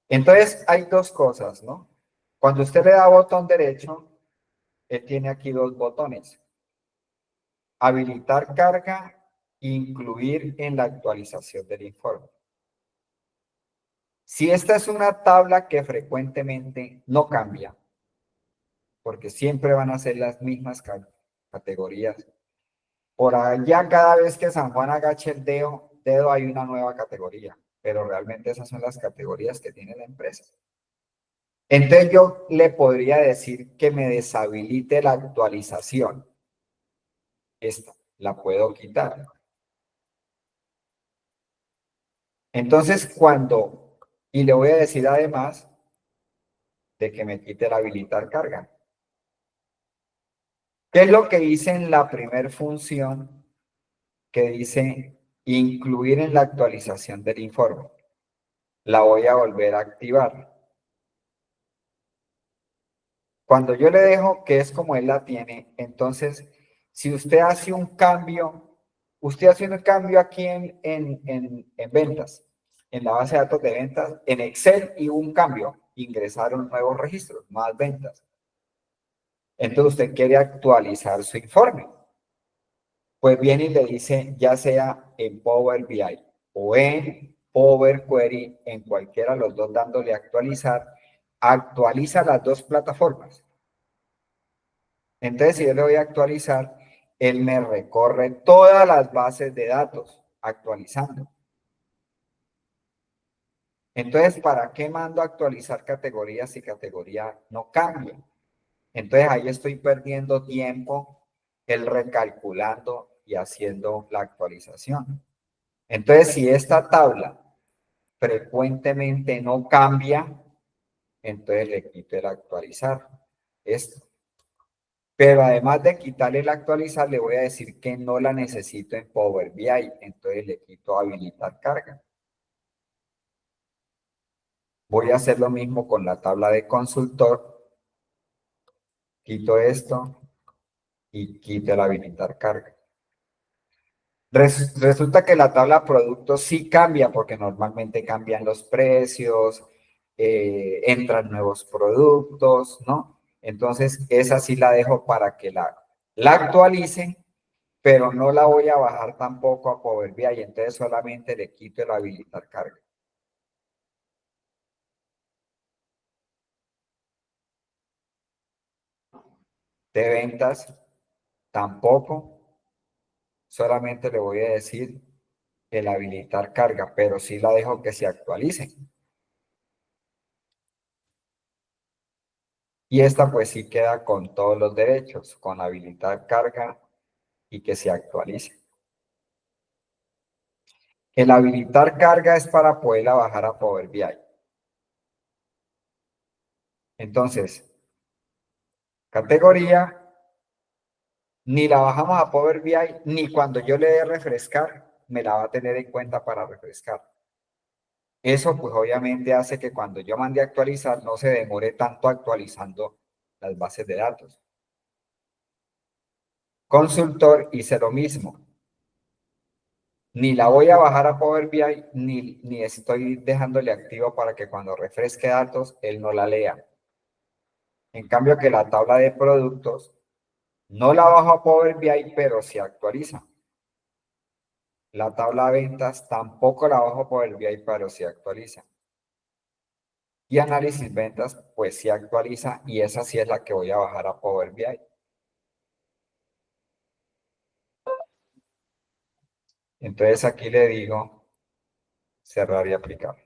Entonces hay dos cosas, ¿no? Cuando usted le da botón derecho, él tiene aquí dos botones. Habilitar carga e incluir en la actualización del informe. Si esta es una tabla que frecuentemente no cambia, porque siempre van a ser las mismas categorías. Por allá, cada vez que San Juan agache el dedo hay una nueva categoría, pero realmente esas son las categorías que tiene la empresa. Entonces yo le podría decir que me deshabilite la actualización. Esta la puedo quitar. Entonces y le voy a decir además de que me quite el habilitar carga. ¿Qué es lo que hice en la primera función que dice incluir en la actualización del informe? La voy a volver a activar. Cuando yo le dejo que es como él la tiene, entonces, si usted hace un cambio, usted hace un cambio aquí en ventas, en la base de datos de ventas, en Excel y un cambio, ingresaron nuevos registros, más ventas. Entonces usted quiere actualizar su informe. Pues viene y le dice, ya sea en Power BI o en Power Query, en cualquiera de los dos dándole actualizar, actualiza las dos plataformas. Entonces, si yo le voy a actualizar, él me recorre todas las bases de datos actualizando. Entonces, ¿para qué mando a actualizar categorías si categoría no cambia? Entonces, ahí estoy perdiendo tiempo, él recalculando y haciendo la actualización. Entonces, si esta tabla frecuentemente no cambia, entonces le quito el actualizar. Esto. Pero además de quitarle el actualizar, le voy a decir que no la necesito en Power BI. Entonces le quito habilitar carga. Voy a hacer lo mismo con la tabla de consultor. Quito esto y quito el habilitar carga. Resulta que la tabla productos sí cambia porque normalmente cambian los precios, entran nuevos productos, ¿no? Entonces, esa sí la dejo para que la actualicen, pero no la voy a bajar tampoco a Power BI, entonces solamente le quito el habilitar carga. De ventas, tampoco. Solamente le voy a decir el habilitar carga, pero sí la dejo que se actualice. Y esta pues sí queda con todos los derechos, con habilitar carga y que se actualice. El habilitar carga es para poderla bajar a Power BI. Entonces, categoría, ni la bajamos a Power BI, ni cuando yo le dé refrescar, me la va a tener en cuenta para refrescar. Eso pues obviamente hace que cuando yo mande a actualizar no se demore tanto actualizando las bases de datos. Consultor hice lo mismo. Ni la voy a bajar a Power BI, ni estoy dejándole activo para que cuando refresque datos, él no la lea. En cambio que la tabla de productos, no la bajo a Power BI, pero se actualiza. La tabla de ventas tampoco la bajo a Power BI, pero se actualiza. Y análisis ventas, pues se actualiza y esa sí es la que voy a bajar a Power BI. Entonces aquí le digo cerrar y aplicar.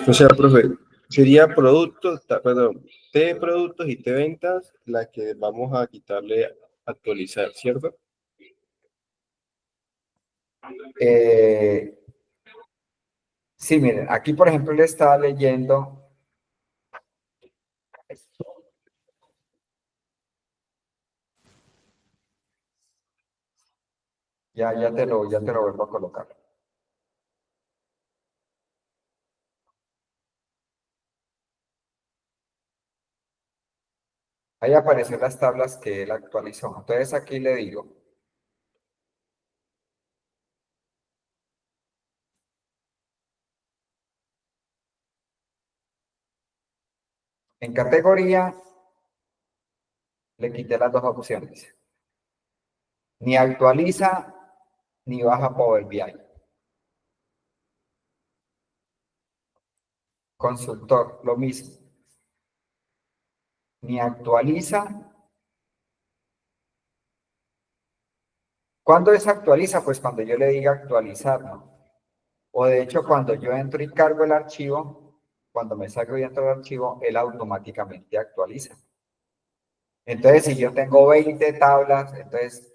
O sea, profe, sería productos, perdón, T de productos y T de ventas la que vamos a quitarle actualizar, ¿cierto? Sí, miren, aquí por ejemplo le estaba leyendo. Ya te lo vuelvo a colocar. Ahí aparecen las tablas que él actualizó. Entonces aquí le digo, en categoría le quité las dos opciones. Ni actualiza ni baja Power BI. Consultor, lo mismo. Ni actualiza. ¿Cuándo desactualiza? Pues cuando yo le diga actualizar, ¿no? O de hecho, cuando yo entro y cargo el archivo, cuando me salgo y entro el archivo, él automáticamente actualiza. Entonces, si yo tengo 20 tablas, entonces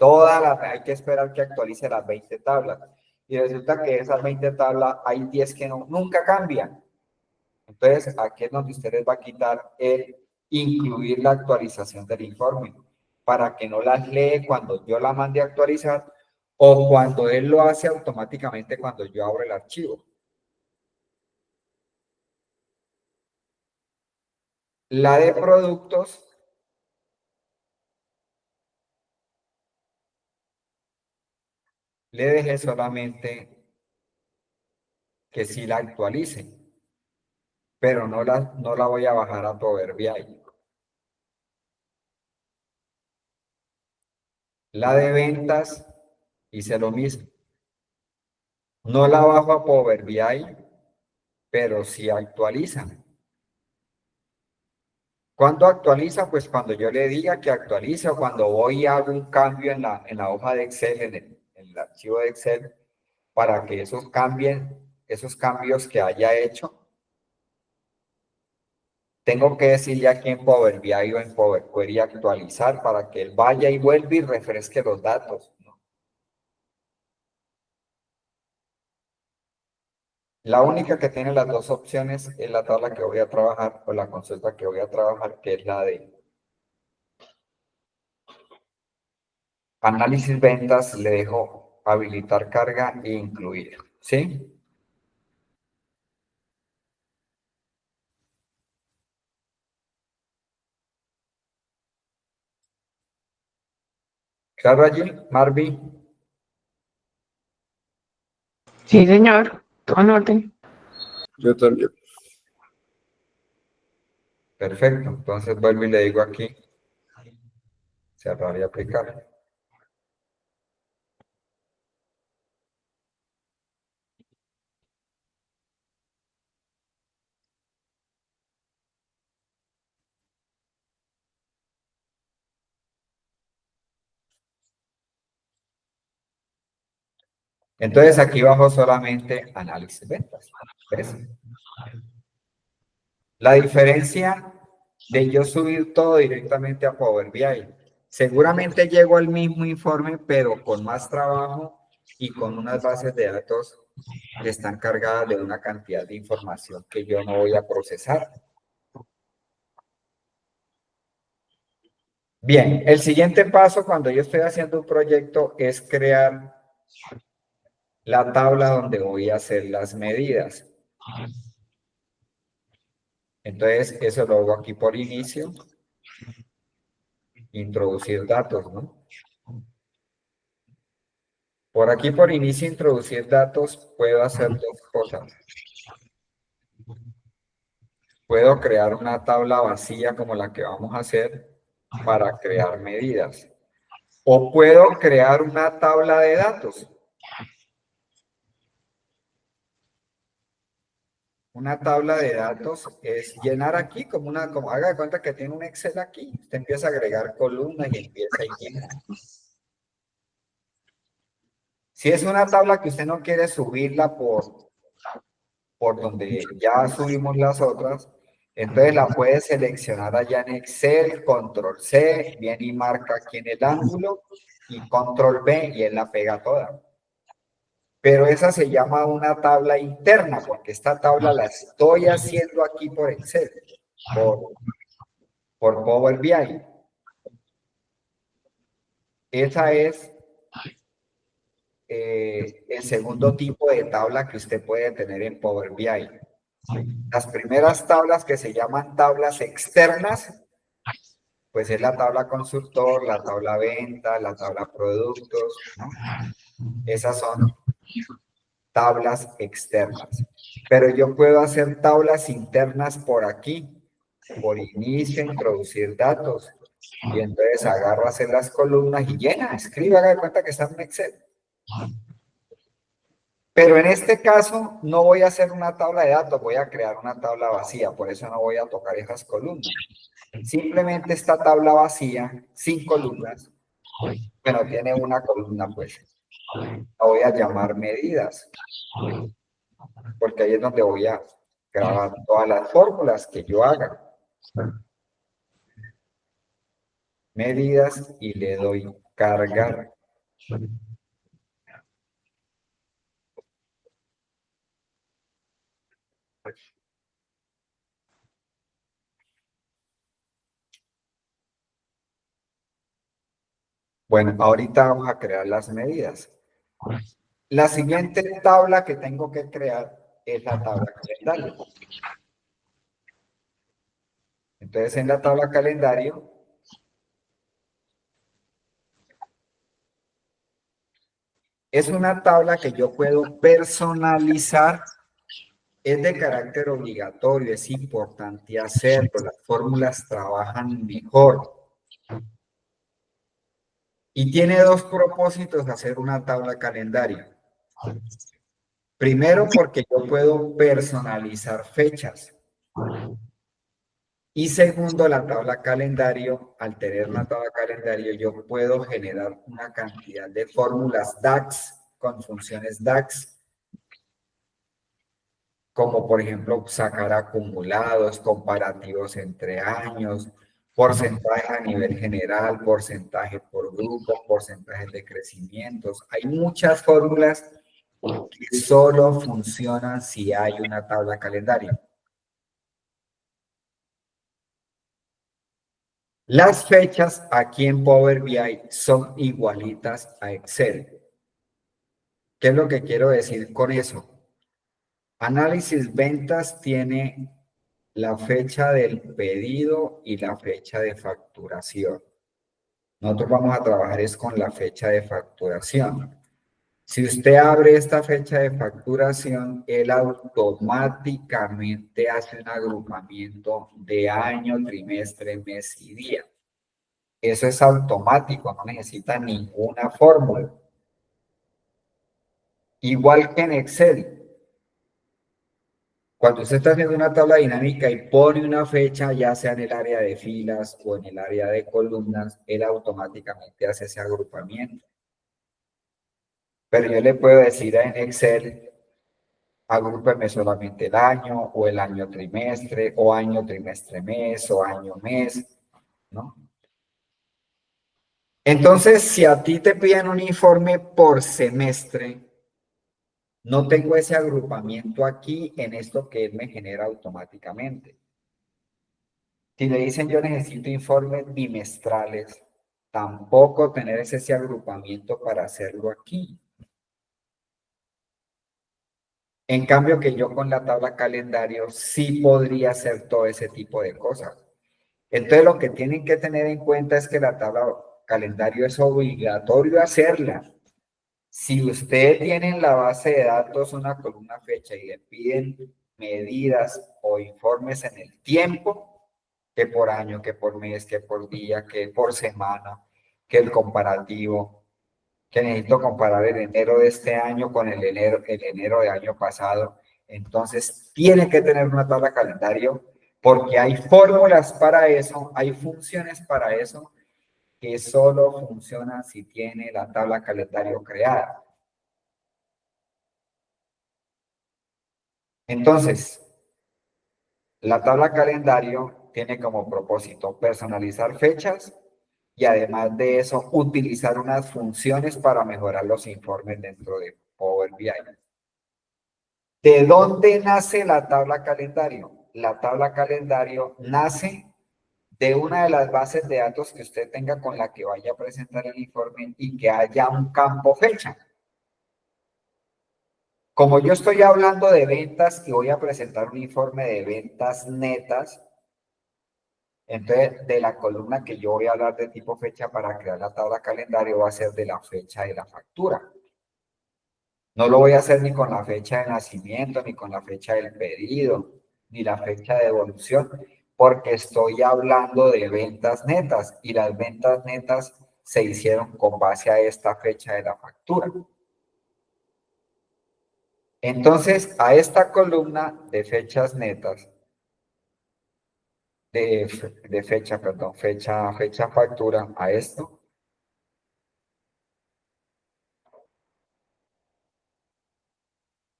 hay que esperar que actualice las 20 tablas. Y resulta que esas 20 tablas, hay 10 que nunca cambian. Entonces, aquí es donde usted les va a quitar el incluir la actualización del informe, para que no las lee cuando yo la mande a actualizar o cuando él lo hace automáticamente cuando yo abro el archivo. La de productos, le dejé solamente que sí la actualice, pero no la voy a bajar a Power BI. La de ventas, hice lo mismo. No la bajo a Power BI, pero sí actualiza. ¿Cuándo actualiza? Pues cuando yo le diga que actualiza o cuando voy y hago un cambio en la hoja de Excel, en el archivo de Excel, para que esos cambios que haya hecho, tengo que decirle aquí en Power BI o en Power Query actualizar para que él vaya y vuelva y refresque los datos, ¿no? La única que tiene las dos opciones es la tabla que voy a trabajar o la consulta que voy a trabajar, que es la de análisis ventas. Le dejo habilitar carga e incluir, ¿sí? Claro allí, Marvin. Sí, señor. Todo en orden. Yo también. Perfecto. Entonces vuelvo y le digo aquí, cerrar y aplicar. Entonces aquí bajo solamente análisis de ventas. ¿Ves? La diferencia de yo subir todo directamente a Power BI. Seguramente llego al mismo informe, pero con más trabajo y con unas bases de datos que están cargadas de una cantidad de información que yo no voy a procesar. Bien, el siguiente paso cuando yo estoy haciendo un proyecto es crear la tabla donde voy a hacer las medidas. Entonces, eso lo hago aquí por inicio. Introducir datos, ¿no? Por aquí, por inicio, introducir datos, puedo hacer dos cosas. Puedo crear una tabla vacía como la que vamos a hacer para crear medidas. O puedo crear una tabla de datos. Una tabla de datos es llenar aquí como haga de cuenta que tiene un Excel aquí. Usted empieza a agregar columnas y empieza a llenar. Si es una tabla que usted no quiere subirla por donde ya subimos las otras, entonces la puede seleccionar allá en Excel, control C, viene y marca aquí en el ángulo, y control V y él la pega toda. Pero esa se llama una tabla interna, porque esta tabla la estoy haciendo aquí por Excel, por Power BI. Esa es el segundo tipo de tabla que usted puede tener en Power BI. Las primeras tablas que se llaman tablas externas, pues es la tabla consultor, la tabla venta, la tabla productos, ¿no? Esas son tablas externas. Pero yo puedo hacer tablas internas por aquí, por inicio, introducir datos. Y entonces agarro a hacer las columnas y llena, escribe, haga de cuenta que está en Excel. Pero en este caso no voy a hacer una tabla de datos, voy a crear una tabla vacía, por eso no voy a tocar esas columnas. Simplemente esta tabla vacía, sin columnas, bueno, tiene una columna pues, la voy a llamar medidas, porque ahí es donde voy a grabar todas las fórmulas que yo haga. Medidas y le doy cargar. Bueno, ahorita vamos a crear las medidas. La siguiente tabla que tengo que crear es la tabla calendario. Entonces, en la tabla calendario, es una tabla que yo puedo personalizar. Es de carácter obligatorio, es importante hacerlo. Las fórmulas trabajan mejor. Y tiene dos propósitos hacer una tabla calendario. Primero, porque yo puedo personalizar fechas. Y segundo, la tabla calendario, al tener una tabla calendario, yo puedo generar una cantidad de fórmulas DAX con funciones DAX, como por ejemplo sacar acumulados, comparativos entre años, porcentaje a nivel general, porcentaje por grupo, porcentajes de crecimientos. Hay muchas fórmulas que solo funcionan si hay una tabla calendario. Las fechas aquí en Power BI son igualitas a Excel. ¿Qué es lo que quiero decir con eso? Análisis ventas tiene la fecha del pedido y la fecha de facturación. Nosotros vamos a trabajar es con la fecha de facturación. Si usted abre esta fecha de facturación, él automáticamente hace un agrupamiento de año, trimestre, mes y día. Eso es automático, no necesita ninguna fórmula. Igual que en Excel. Cuando usted está haciendo una tabla dinámica y pone una fecha, ya sea en el área de filas o en el área de columnas, él automáticamente hace ese agrupamiento. Pero yo le puedo decir en Excel, agrúpeme solamente el año, o el año trimestre, o año trimestre mes, o año mes, ¿no? Entonces, si a ti te piden un informe por semestre, no tengo ese agrupamiento aquí en esto que él me genera automáticamente. Si le dicen yo necesito informes bimestrales, tampoco tener ese agrupamiento para hacerlo aquí. En cambio que yo con la tabla calendario sí podría hacer todo ese tipo de cosas. Entonces lo que tienen que tener en cuenta es que la tabla calendario es obligatorio hacerla. Si usted tiene en la base de datos una columna fecha y le piden medidas o informes en el tiempo, que por año, que por mes, que por día, que por semana, que el comparativo, que necesito comparar el enero de este año con el enero de año pasado, entonces tiene que tener una tabla calendario porque hay fórmulas para eso, hay funciones para eso que solo funcionan si tiene la tabla calendario creada. Entonces, la tabla calendario tiene como propósito personalizar fechas y además de eso utilizar unas funciones para mejorar los informes dentro de Power BI. ¿De dónde nace la tabla calendario? La tabla calendario nace de una de las bases de datos que usted tenga con la que vaya a presentar el informe y que haya un campo fecha. Como yo estoy hablando de ventas y voy a presentar un informe de ventas netas, entonces de la columna que yo voy a hablar de tipo fecha para crear la tabla calendario va a ser de la fecha de la factura. No lo voy a hacer ni con la fecha de nacimiento, ni con la fecha del pedido, ni la fecha de devolución, porque estoy hablando de ventas netas y las ventas netas se hicieron con base a esta fecha de la factura. Entonces, a esta columna de fechas netas, de fecha, perdón, fecha factura, a esto,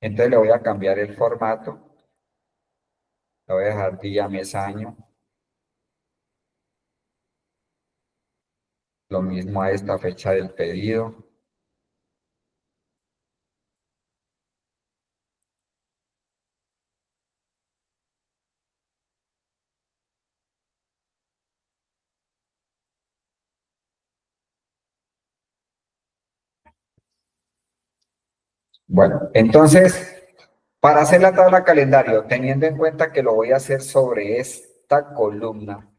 entonces le voy a cambiar el formato, le voy a dejar día, mes, año, lo mismo a esta fecha del pedido. Bueno, entonces, para hacer la tabla calendario, teniendo en cuenta que lo voy a hacer sobre esta columna,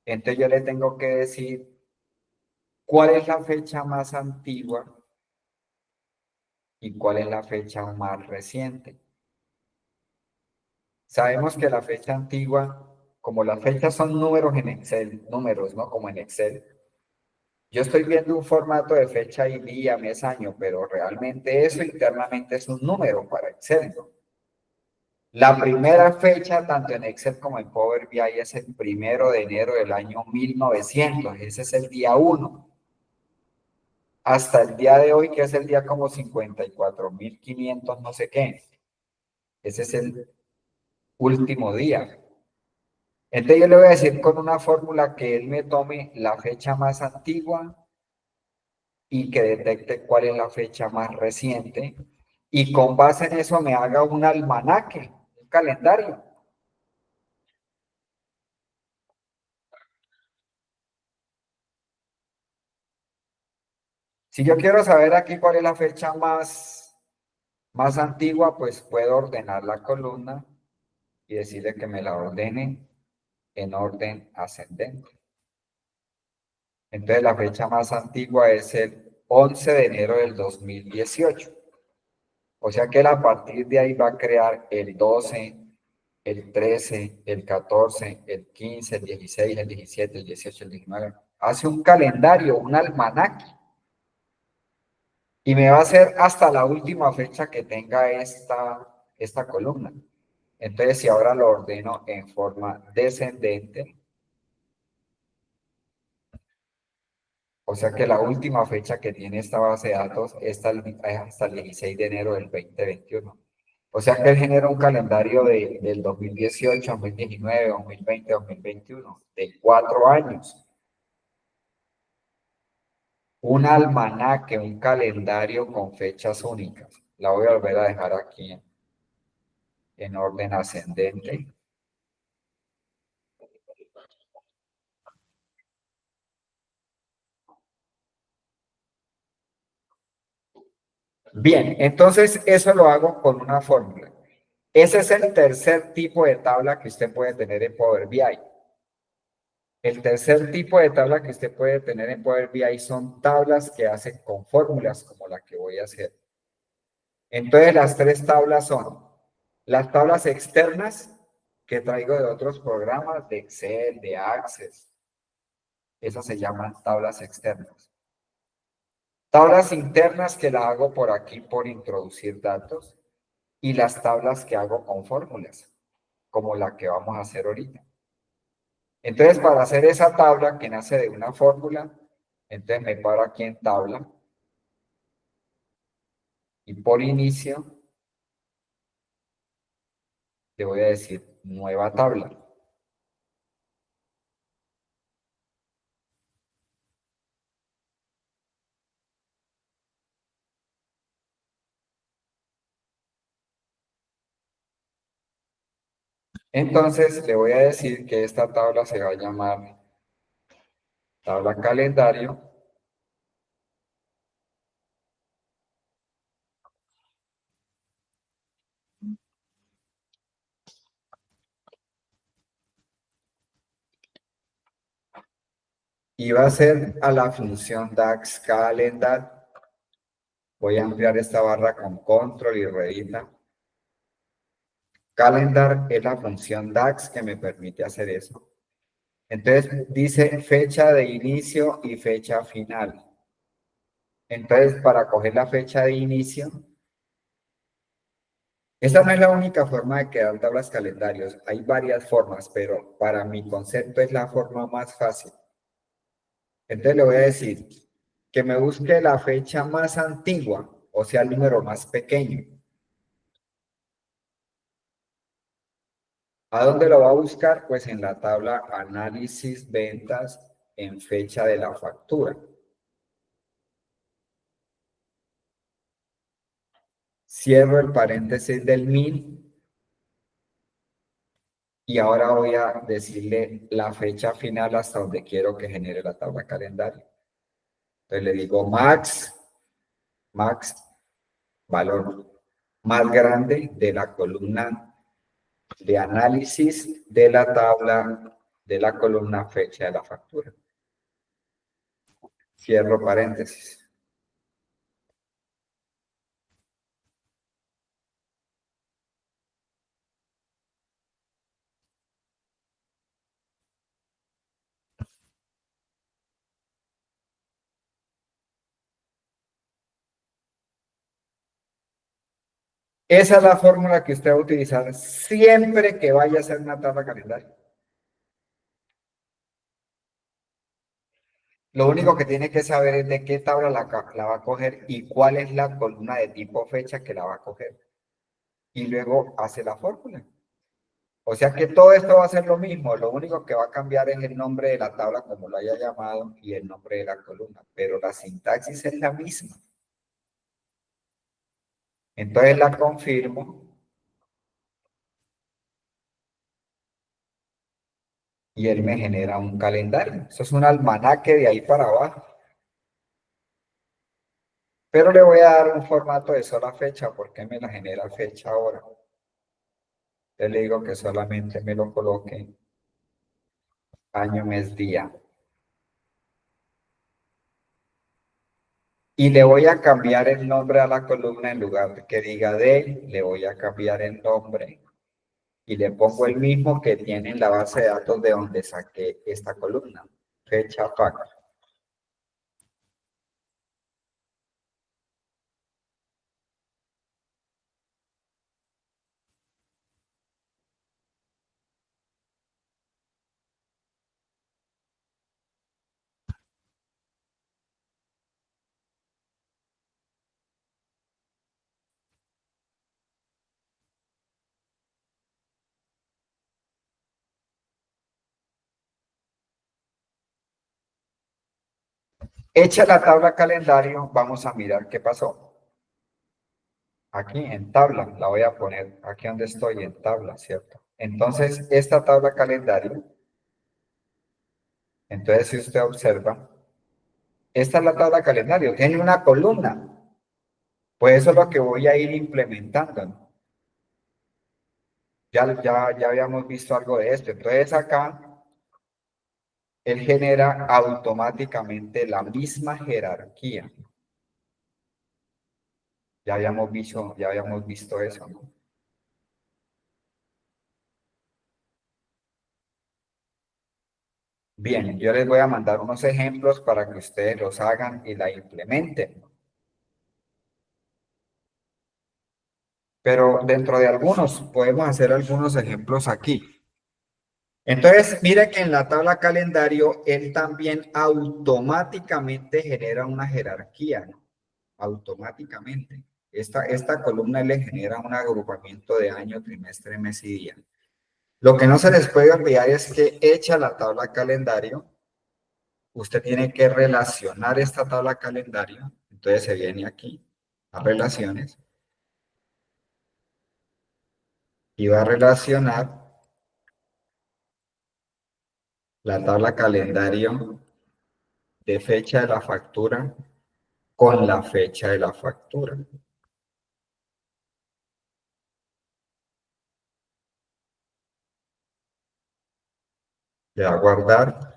entonces yo le tengo que decir cuál es la fecha más antigua y cuál es la fecha más reciente. Sabemos que la fecha antigua, como las fechas son números en Excel, números, ¿no? Como en Excel. Yo estoy viendo un formato de fecha y día, mes, año, pero realmente eso internamente es un número para Excel, ¿no? La primera fecha, tanto en Excel como en Power BI, es el 1 de enero del año 1900. Ese es el día 1. Hasta el día de hoy, que es el día como 54.500, no sé qué. Ese es el último día. Entonces yo le voy a decir con una fórmula que él me tome la fecha más antigua y que detecte cuál es la fecha más reciente. Y con base en eso me haga un almanaque, un calendario. Si yo quiero saber aquí cuál es la fecha más antigua, pues puedo ordenar la columna y decirle que me la ordene en orden ascendente. Entonces la fecha más antigua es el 11 de enero del 2018. O sea que él a partir de ahí va a crear el 12, el 13, el 14, el 15, el 16, el 17, el 18, el 19. Hace un calendario, un almanaque. Y me va a hacer hasta la última fecha que tenga esta columna. Entonces, si ahora lo ordeno en forma descendente, O sea que la última fecha que tiene esta base de datos es hasta el 16 de enero del 2021. O sea que él genera un calendario del 2018, 2019, 2020, 2021, de 4 años. Un almanaque, un calendario con fechas únicas. La voy a volver a dejar aquí en orden ascendente. Bien, entonces eso lo hago con una fórmula. Ese es el tercer tipo de tabla que usted puede tener en Power BI. El tercer tipo de tabla que usted puede tener en Power BI son tablas que hacen con fórmulas como la que voy a hacer. Entonces las tres tablas son las tablas externas que traigo de otros programas, de Excel, de Access. Esas se llaman tablas externas. Tablas internas que la hago por aquí por introducir datos. Y las tablas que hago con fórmulas, como la que vamos a hacer ahorita. Entonces, para hacer esa tabla que nace de una fórmula, entonces me paro aquí en tabla y por inicio le voy a decir nueva tabla. Entonces le voy a decir que esta tabla se va a llamar tabla calendario y va a ser a la función DAX calendar. Voy a ampliar esta barra con control y revista. Calendar es la función DAX que me permite hacer eso. Entonces dice fecha de inicio y fecha final. Entonces, para coger la fecha de inicio, esta no es la única forma de crear tablas calendarios. Hay varias formas, pero para mi concepto es la forma más fácil. Entonces le voy a decir que me busque la fecha más antigua, o sea, el número más pequeño. ¿A dónde lo va a buscar? Pues en la tabla análisis ventas en fecha de la factura. Cierro el paréntesis del 1000 y ahora voy a decirle la fecha final hasta donde quiero que genere la tabla calendario. Entonces le digo max, valor más grande de la columna de análisis de la tabla de la columna fecha de la factura. Cierro paréntesis. Esa es la fórmula que usted va a utilizar siempre que vaya a hacer una tabla calendario. Lo único que tiene que saber es de qué tabla la va a coger y cuál es la columna de tipo fecha que la va a coger. Y luego hace la fórmula. O sea que todo esto va a ser lo mismo. Lo único que va a cambiar es el nombre de la tabla, como lo haya llamado, y el nombre de la columna. Pero la sintaxis es la misma. Entonces la confirmo y él me genera un calendario. Eso es un almanaque de ahí para abajo. Pero le voy a dar un formato de sola fecha porque me la genera fecha ahora. Entonces le digo que solamente me lo coloque año, mes, día. Y le voy a cambiar el nombre a la columna en lugar de que diga day, le voy a cambiar el nombre y le pongo el mismo que tiene en la base de datos de donde saqué esta columna, fecha fact. Hecha la tabla calendario, vamos a mirar qué pasó. Aquí en tabla, la voy a poner aquí donde estoy, en tabla, ¿cierto? Entonces, esta tabla calendario, entonces si usted observa, esta es la tabla calendario, tiene una columna. Pues eso es lo que voy a ir implementando, ¿no? Ya habíamos visto algo de esto. Entonces acá, él genera automáticamente la misma jerarquía. Ya habíamos visto eso, ¿no? Bien, yo les voy a mandar unos ejemplos para que ustedes los hagan y la implementen. Pero dentro de algunos, podemos hacer algunos ejemplos aquí. Entonces, mire que en la tabla calendario, él también automáticamente genera una jerarquía, ¿no? Automáticamente. Esta columna le genera un agrupamiento de año, trimestre, mes y día. Lo que no se les puede olvidar es que hecha la tabla calendario, usted tiene que relacionar esta tabla calendario. Entonces se viene aquí a relaciones y va a relacionar la tabla calendario de fecha de la factura con la fecha de la factura. Le va a guardar.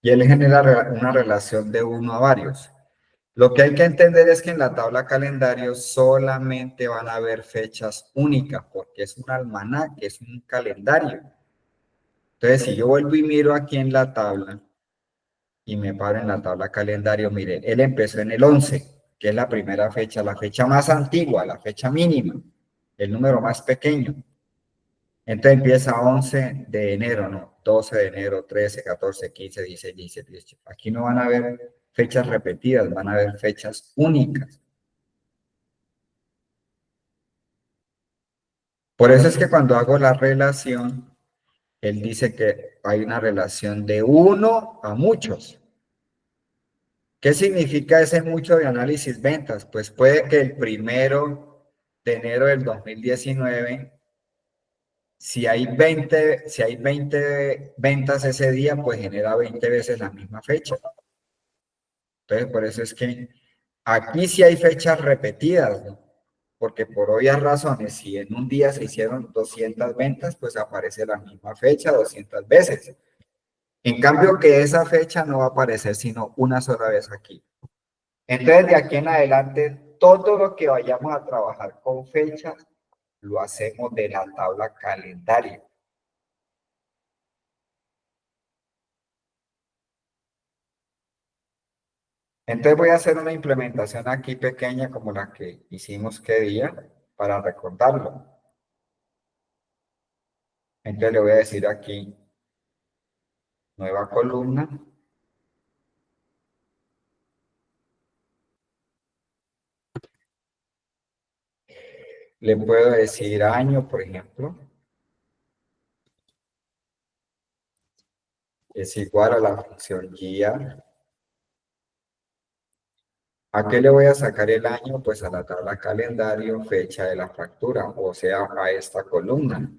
Y él genera una relación de uno a varios. Lo que hay que entender es que en la tabla calendario solamente van a haber fechas únicas, porque es un almanaque, es un calendario. Entonces, si yo vuelvo y miro aquí en la tabla, y me paro en la tabla calendario, mire, él empezó en el 11, que es la primera fecha, la fecha más antigua, la fecha mínima, el número más pequeño. Entonces empieza 11 de enero, ¿no? 12 de enero, 13, 14, 15, 16, 17, 18. Aquí no van a haber fechas repetidas, van a haber fechas únicas. Por eso es que cuando hago la relación, él dice que hay una relación de uno a muchos. ¿Qué significa ese mucho de análisis ventas? Pues puede que el 1 de enero del 2019, si hay 20 ventas ese día, pues genera 20 veces la misma fecha. Entonces, por eso es que aquí sí hay fechas repetidas, ¿no? Porque por obvias razones, si en un día se hicieron 200 ventas, pues aparece la misma fecha 200 veces. En cambio, que esa fecha no va a aparecer sino una sola vez aquí. Entonces, de aquí en adelante, todo lo que vayamos a trabajar con fechas, lo hacemos de la tabla calendario. Entonces voy a hacer una implementación aquí pequeña como la que hicimos qué día para recordarlo. Entonces le voy a decir aquí, nueva columna. Le puedo decir año, por ejemplo. Es igual a la función guía. ¿A qué le voy a sacar el año? Pues a la tabla calendario, fecha de la factura, o sea, a esta columna.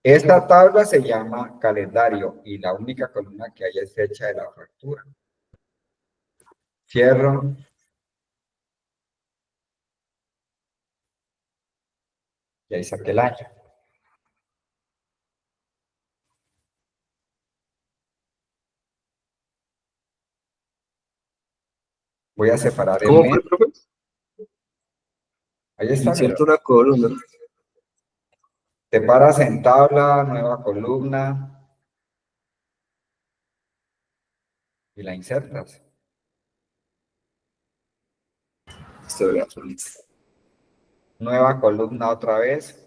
Esta tabla se llama calendario y la única columna que hay es fecha de la factura. Cierro. Y ahí saqué el año. Voy a separar el ¿Cómo mes. fue, profe? Ahí está, mira. Inserto una columna. Te paras en tabla, nueva columna y la insertas. Estoy Nueva columna otra vez.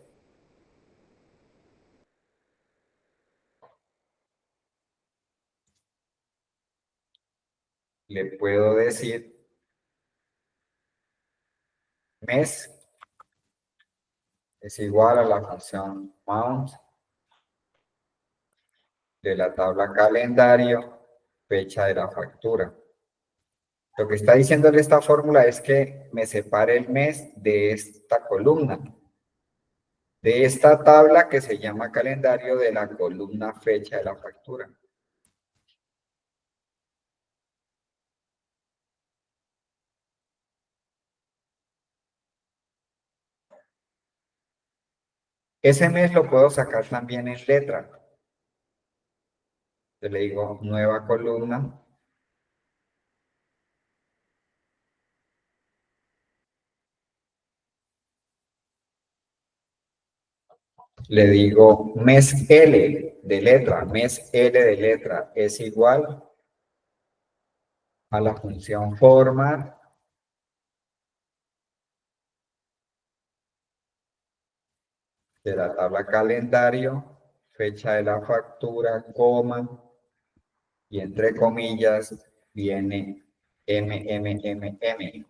Le puedo decir mes es igual a la función mount de la tabla calendario, fecha de la factura. Lo que está diciendo esta fórmula es que me separe el mes de esta columna, de esta tabla que se llama calendario de la columna fecha de la factura. Ese mes lo puedo sacar también en letra. Yo le digo nueva columna. Le digo mes L de letra. Mes L de letra es igual a la función format de la tabla calendario, fecha de la factura, coma, y entre comillas viene MMMM.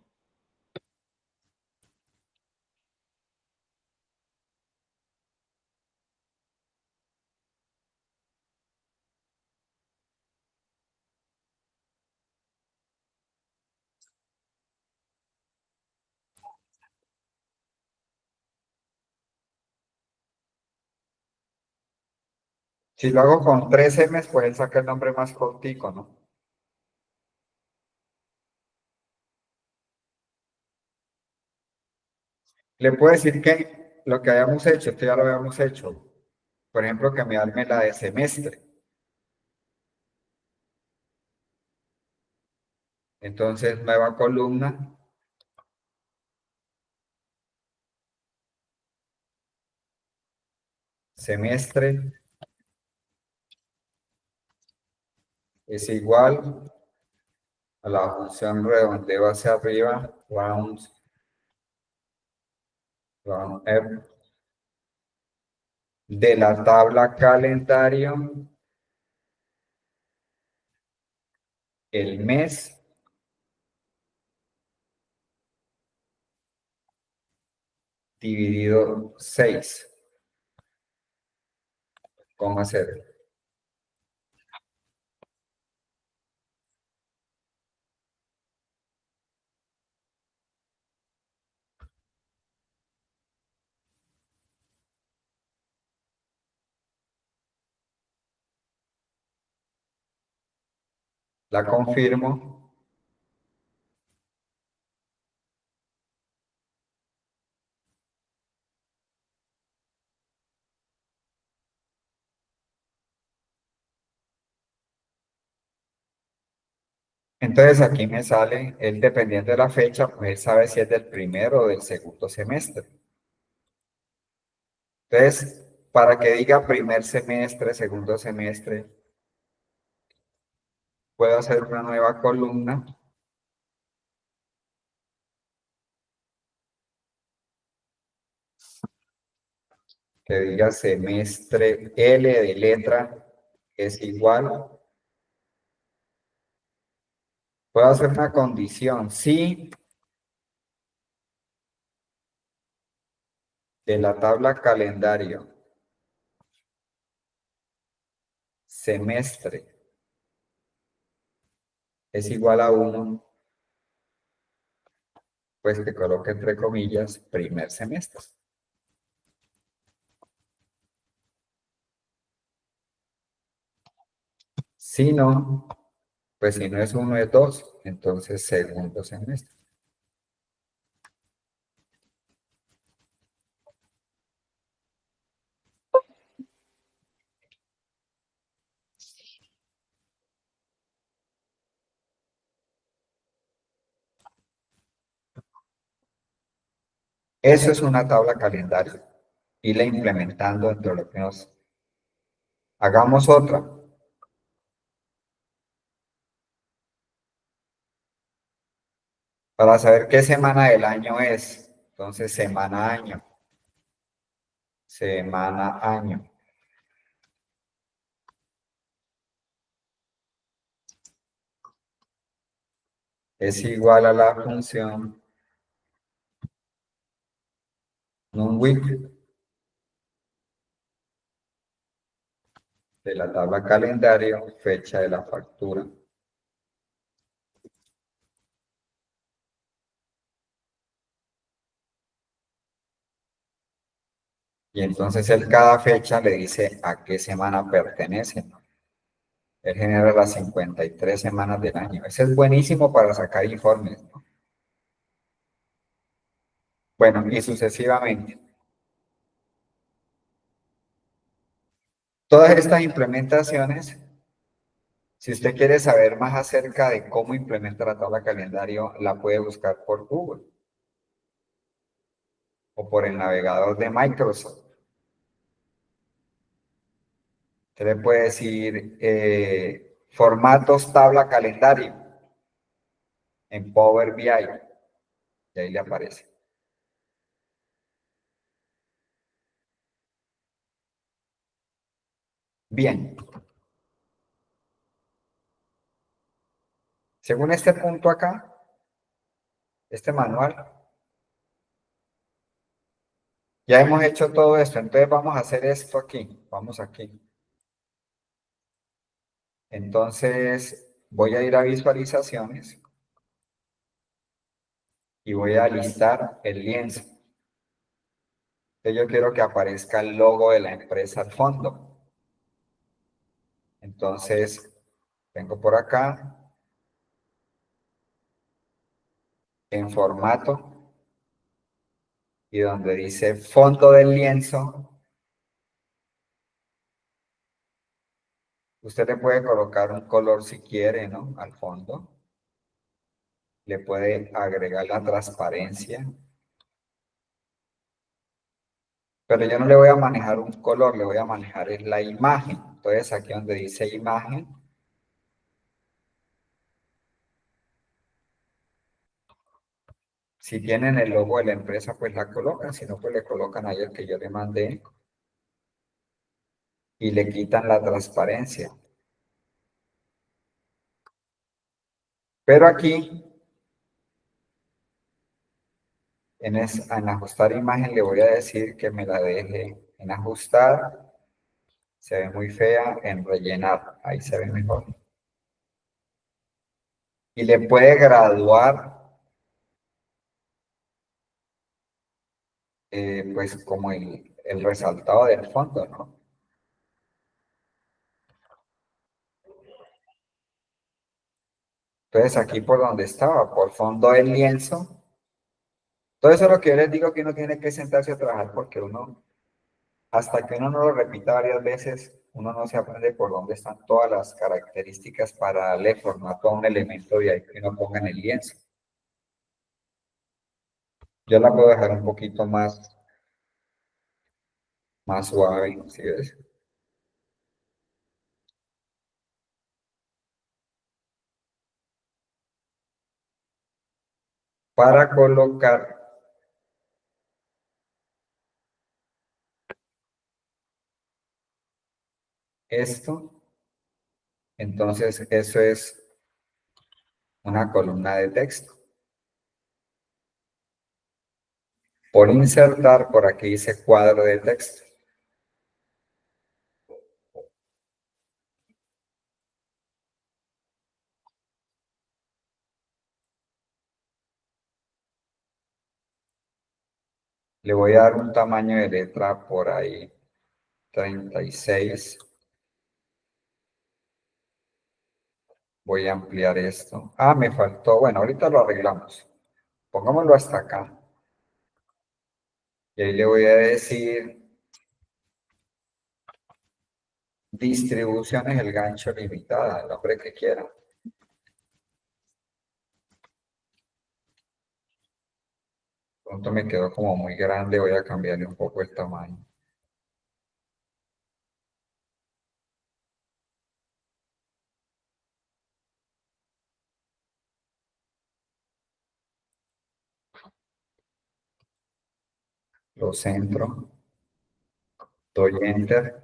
Si lo hago con 3 M's, pues él saca el nombre más cortico, ¿no? Le puedo decir que lo que habíamos hecho, esto ya lo habíamos hecho. Por ejemplo, que me arme la de semestre. Entonces, nueva columna. Semestre es igual a la función redondeo hacia arriba, round F, de la tabla calendario, el mes dividido 6,0. La confirmo. Entonces aquí me sale, él dependiendo de la fecha, pues él sabe si es del primero o del segundo semestre. Entonces, para que diga primer semestre, segundo semestre, puedo hacer una nueva columna. Que diga semestre L de letra es igual. Puedo hacer una condición, si de la tabla calendario semestre es igual a 1, pues que coloque entre comillas primer semestre. Si no, pues si no es 1 es 2, entonces segundo semestre. Eso es una tabla calendario. Y la implementando entre lo que nos... Hagamos otra. Para saber qué semana del año es. Entonces, semana año. Semana año. Es igual a la función NumWeek de la tabla calendario, fecha de la factura. Y entonces él cada fecha le dice a qué semana pertenece. Él genera las 53 semanas del año. Ese es buenísimo para sacar informes, ¿no? Bueno, y sucesivamente. Todas estas implementaciones, si usted quiere saber más acerca de cómo implementa la tabla calendario, la puede buscar por Google o por el navegador de Microsoft. Usted le puede decir formatos tabla calendario en Power BI y ahí le aparece. Bien. Según este punto acá, este manual, ya hemos hecho todo esto. Entonces vamos a hacer esto aquí. Vamos aquí. Entonces voy a ir a visualizaciones y voy a listar el lienzo. Entonces yo quiero que aparezca el logo de la empresa al fondo. Entonces vengo por acá en formato y donde dice fondo del lienzo, usted le puede colocar un color si quiere, ¿no? Al fondo. Le puede agregar la transparencia. Pero yo no le voy a manejar un color, le voy a manejar es la imagen. Entonces aquí donde dice imagen, si tienen el logo de la empresa, pues la colocan, si no, pues le colocan ahí el que yo le mandé y le quitan la transparencia. Pero aquí, en ajustar imagen, le voy a decir que me la deje en ajustar. Se ve muy fea, en rellenar, ahí se ve mejor. Y le puede graduar, pues como el resaltado del fondo, ¿no? Entonces aquí por donde estaba, por fondo del lienzo. Todo eso es lo que yo les digo que uno tiene que sentarse a trabajar porque uno, hasta que uno no lo repita varias veces, uno no se aprende por dónde están todas las características para darle formato a un elemento de ahí que uno ponga en el lienzo. Yo la puedo dejar un poquito más suave, ¿sí ves? Para colocar esto, entonces eso es una columna de texto. Por insertar, por aquí dice cuadro de texto. Le voy a dar un tamaño de letra por ahí, 36. Voy a ampliar esto. Ah, me faltó. Bueno, ahorita lo arreglamos. Pongámoslo hasta acá. Y ahí le voy a decir distribuciones el gancho limitada, el nombre que quiera. Pronto me quedó como muy grande, voy a cambiarle un poco el tamaño. Lo centro, doy enter.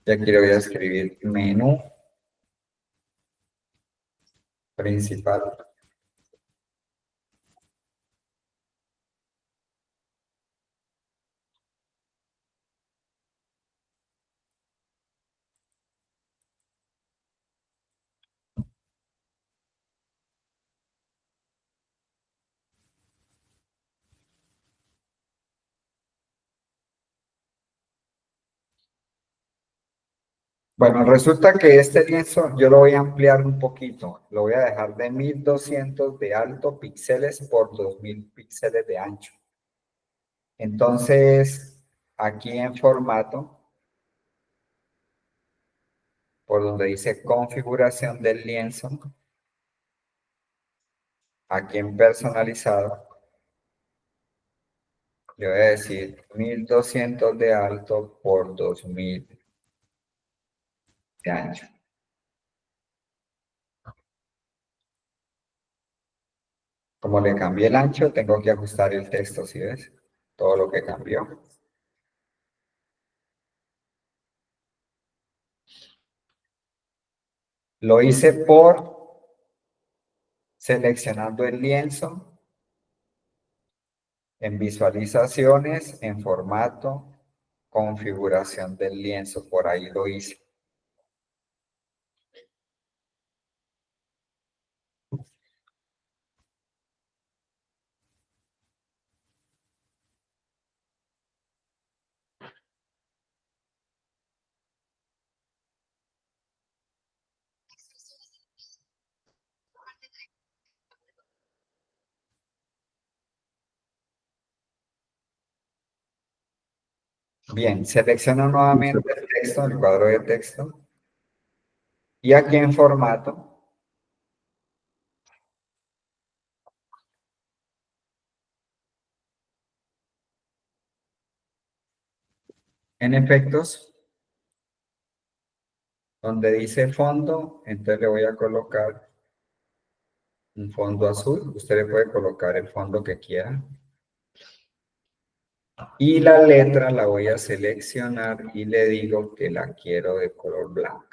Y aquí le voy a escribir menú principal. Bueno, resulta que este lienzo yo lo voy a ampliar un poquito. Lo voy a dejar de 1200 de alto píxeles por 2000 píxeles de ancho. Entonces, aquí en formato, por donde dice configuración del lienzo, aquí en personalizado, le voy a decir 1200 de alto por 2000 de ancho. Como le cambié el ancho, tengo que ajustar el texto, ¿sí ves? Todo lo que cambió. Lo hice por seleccionando el lienzo, en visualizaciones, en formato, configuración del lienzo, por ahí lo hice. Bien, selecciono nuevamente el texto, el cuadro de texto, y aquí en formato, en efectos, donde dice fondo, entonces le voy a colocar un fondo azul. Usted le puede colocar el fondo que quiera. Y la letra la voy a seleccionar y le digo que la quiero de color blanca.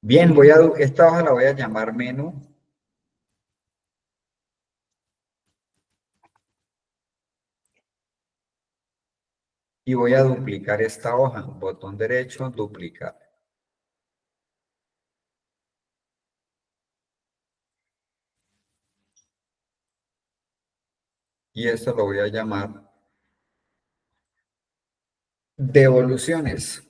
Bien, esta hoja la voy a llamar menú. Y voy a duplicar esta hoja. Botón derecho, duplicar. Y esto lo voy a llamar devoluciones.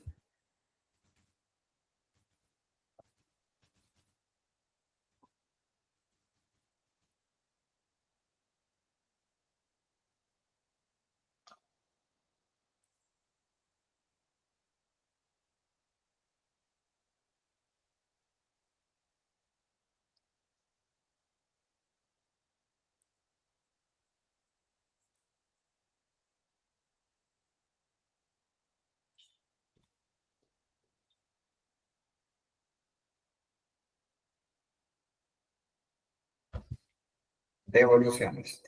Devoluciones.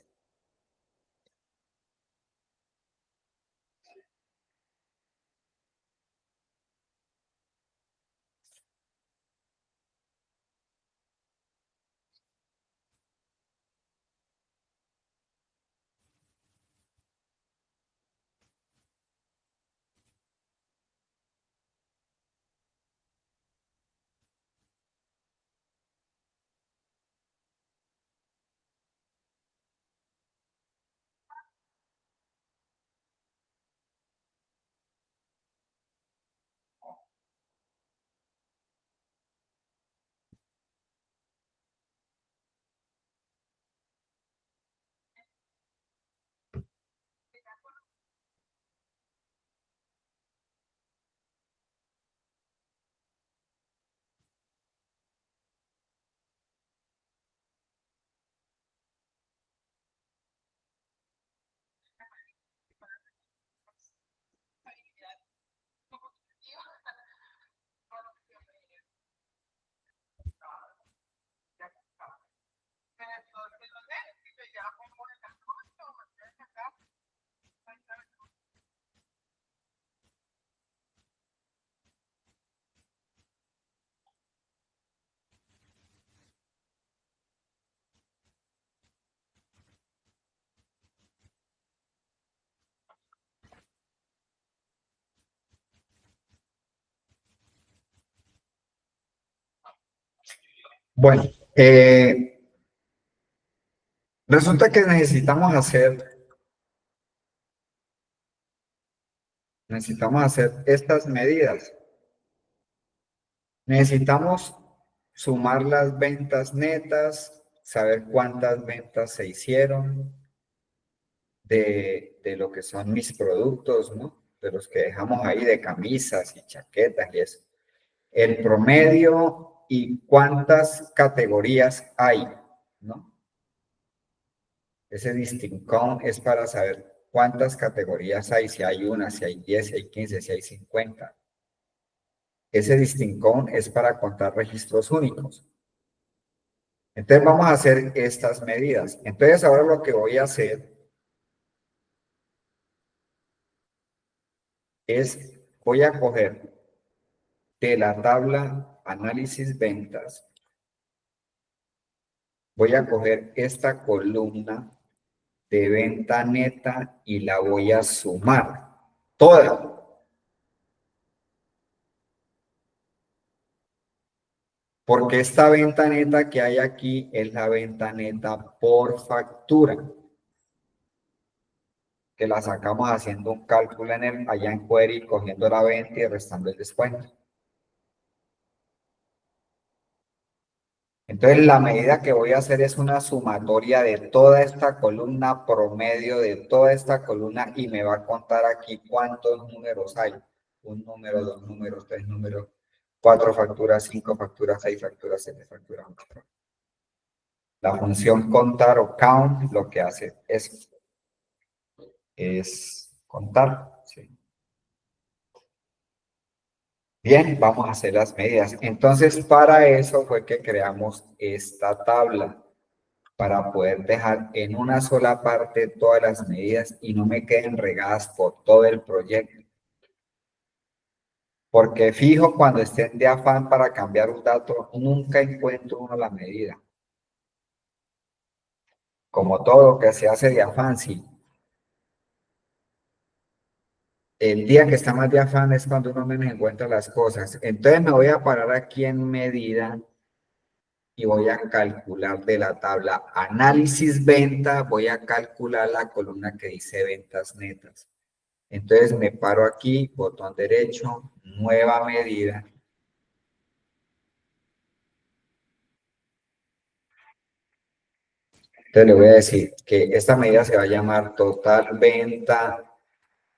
Bueno, resulta que necesitamos hacer estas medidas. Necesitamos sumar las ventas netas, saber cuántas ventas se hicieron de lo que son mis productos, ¿no? De los que dejamos ahí de camisas y chaquetas y eso. El promedio y cuántas categorías hay, ¿no? Ese distinct count es para saber cuántas categorías hay, si hay una, si hay 10, si hay 15, si hay 50. Ese distinct count es para contar registros únicos. Entonces vamos a hacer estas medidas. Entonces ahora lo que voy a hacer es, voy a coger de la tabla análisis ventas, voy a coger esta columna de venta neta y la voy a sumar toda. Porque esta venta neta que hay aquí es la venta neta por factura, que la sacamos haciendo un cálculo allá en Query, cogiendo la venta y restando el descuento. Entonces, la medida que voy a hacer es una sumatoria de toda esta columna, promedio de toda esta columna, y me va a contar aquí cuántos números hay. Un número, dos números, tres números, 4 facturas, 5 facturas, 6 facturas, 7 facturas, 8 facturas. La función contar o count lo que hace es contar. ¿Sí? Bien, vamos a hacer las medidas. Entonces, para eso fue que creamos esta tabla, para poder dejar en una sola parte todas las medidas y no me queden regadas por todo el proyecto. Porque fijo, cuando estén de afán para cambiar un dato, nunca encuentro uno la medida. Como todo lo que se hace de afán, sí. El día que está más de afán es cuando uno menos encuentra las cosas. Entonces me voy a parar aquí en medida y voy a calcular de la tabla análisis venta, voy a calcular la columna que dice ventas netas. Entonces me paro aquí, botón derecho, nueva medida. Entonces le voy a decir que esta medida se va a llamar total venta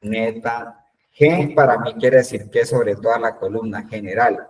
neta. G para mí quiere decir que sobre toda la columna general.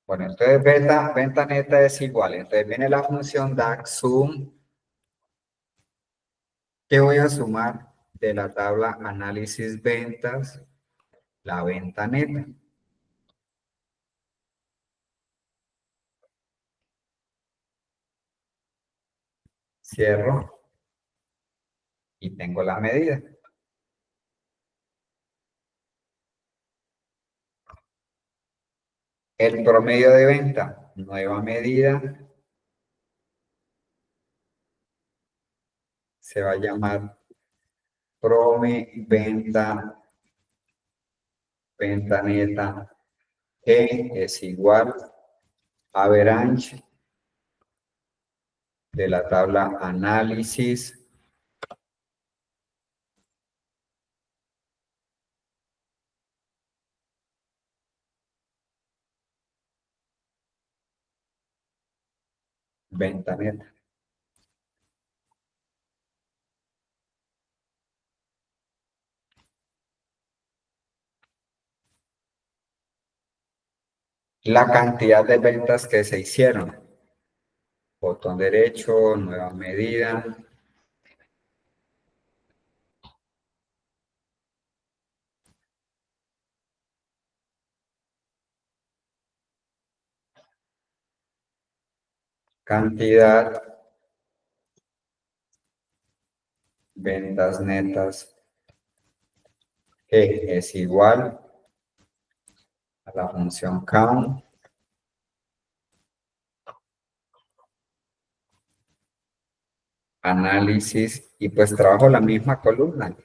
Bueno, entonces venta neta es igual. Entonces viene la función DAX sum. ¿Qué voy a sumar de la tabla análisis ventas? La venta neta. Cierro y tengo la medida. El promedio de venta, nueva medida, se va a llamar venta neta, que es igual a average de la tabla análisis venta neta. La cantidad de ventas que se hicieron. Botón derecho, nueva medida. cantidad, ventas netas, que es igual a la función count análisis y pues trabajo la misma columna.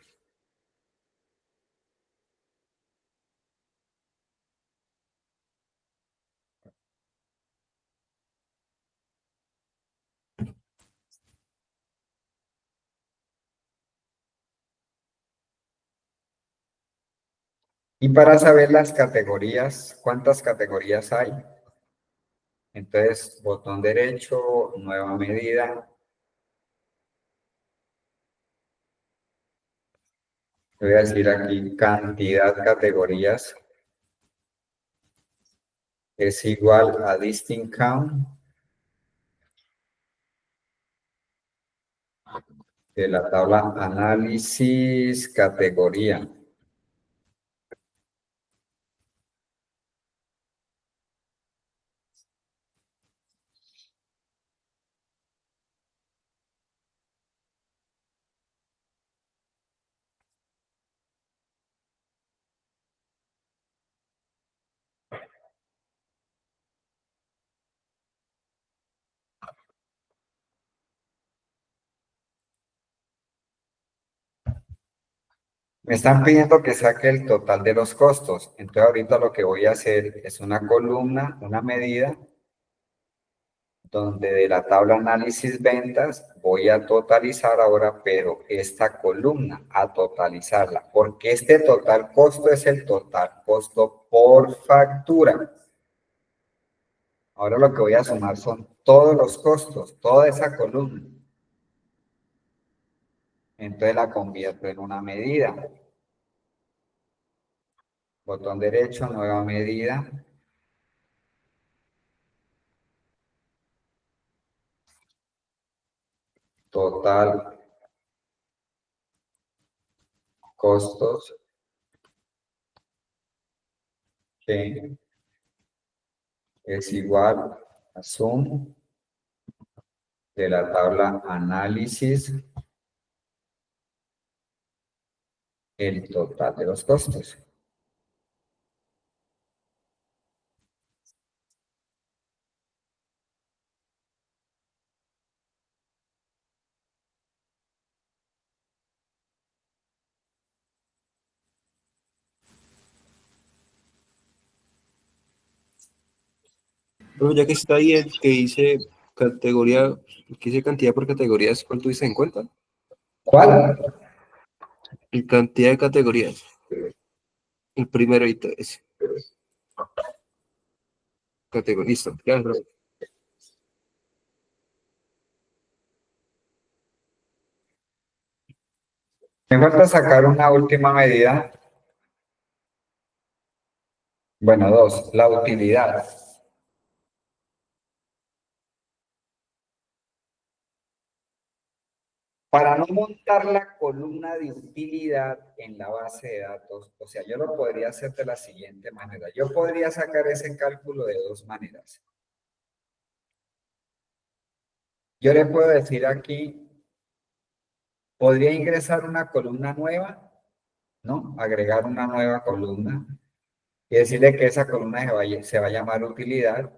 Y para saber las categorías, ¿cuántas categorías hay? Entonces, botón derecho, nueva medida. Voy a decir aquí cantidad categorías es igual a distinct count de la tabla análisis categoría. Me están pidiendo que saque el total de los costos. Entonces ahorita lo que voy a hacer es una columna, una medida, donde de la tabla análisis ventas voy a totalizar ahora, pero esta columna, a totalizarla, porque este total costo es el total costo por factura. Ahora lo que voy a sumar son todos los costos, toda esa columna. Entonces la convierto en una medida. Botón derecho, nueva medida. Total costos que es igual a sum de la tabla análisis el total de los costos. Pero ya que está ahí el que dice categoría, que dice cantidad por categorías, ¿cuál tuviste en cuenta? ¿Cuál? Y cantidad de categorías. El primero y tres. Categoría, listo. Ya, bro. Me falta sacar una última medida. Bueno, dos, la utilidad. Para no montar la columna de utilidad en la base de datos, o sea, yo lo podría hacer de la siguiente manera. Yo podría sacar ese cálculo de dos maneras. Yo le puedo decir aquí, podría ingresar una columna nueva, ¿no? Agregar una nueva columna y decirle que esa columna se va a llamar utilidad.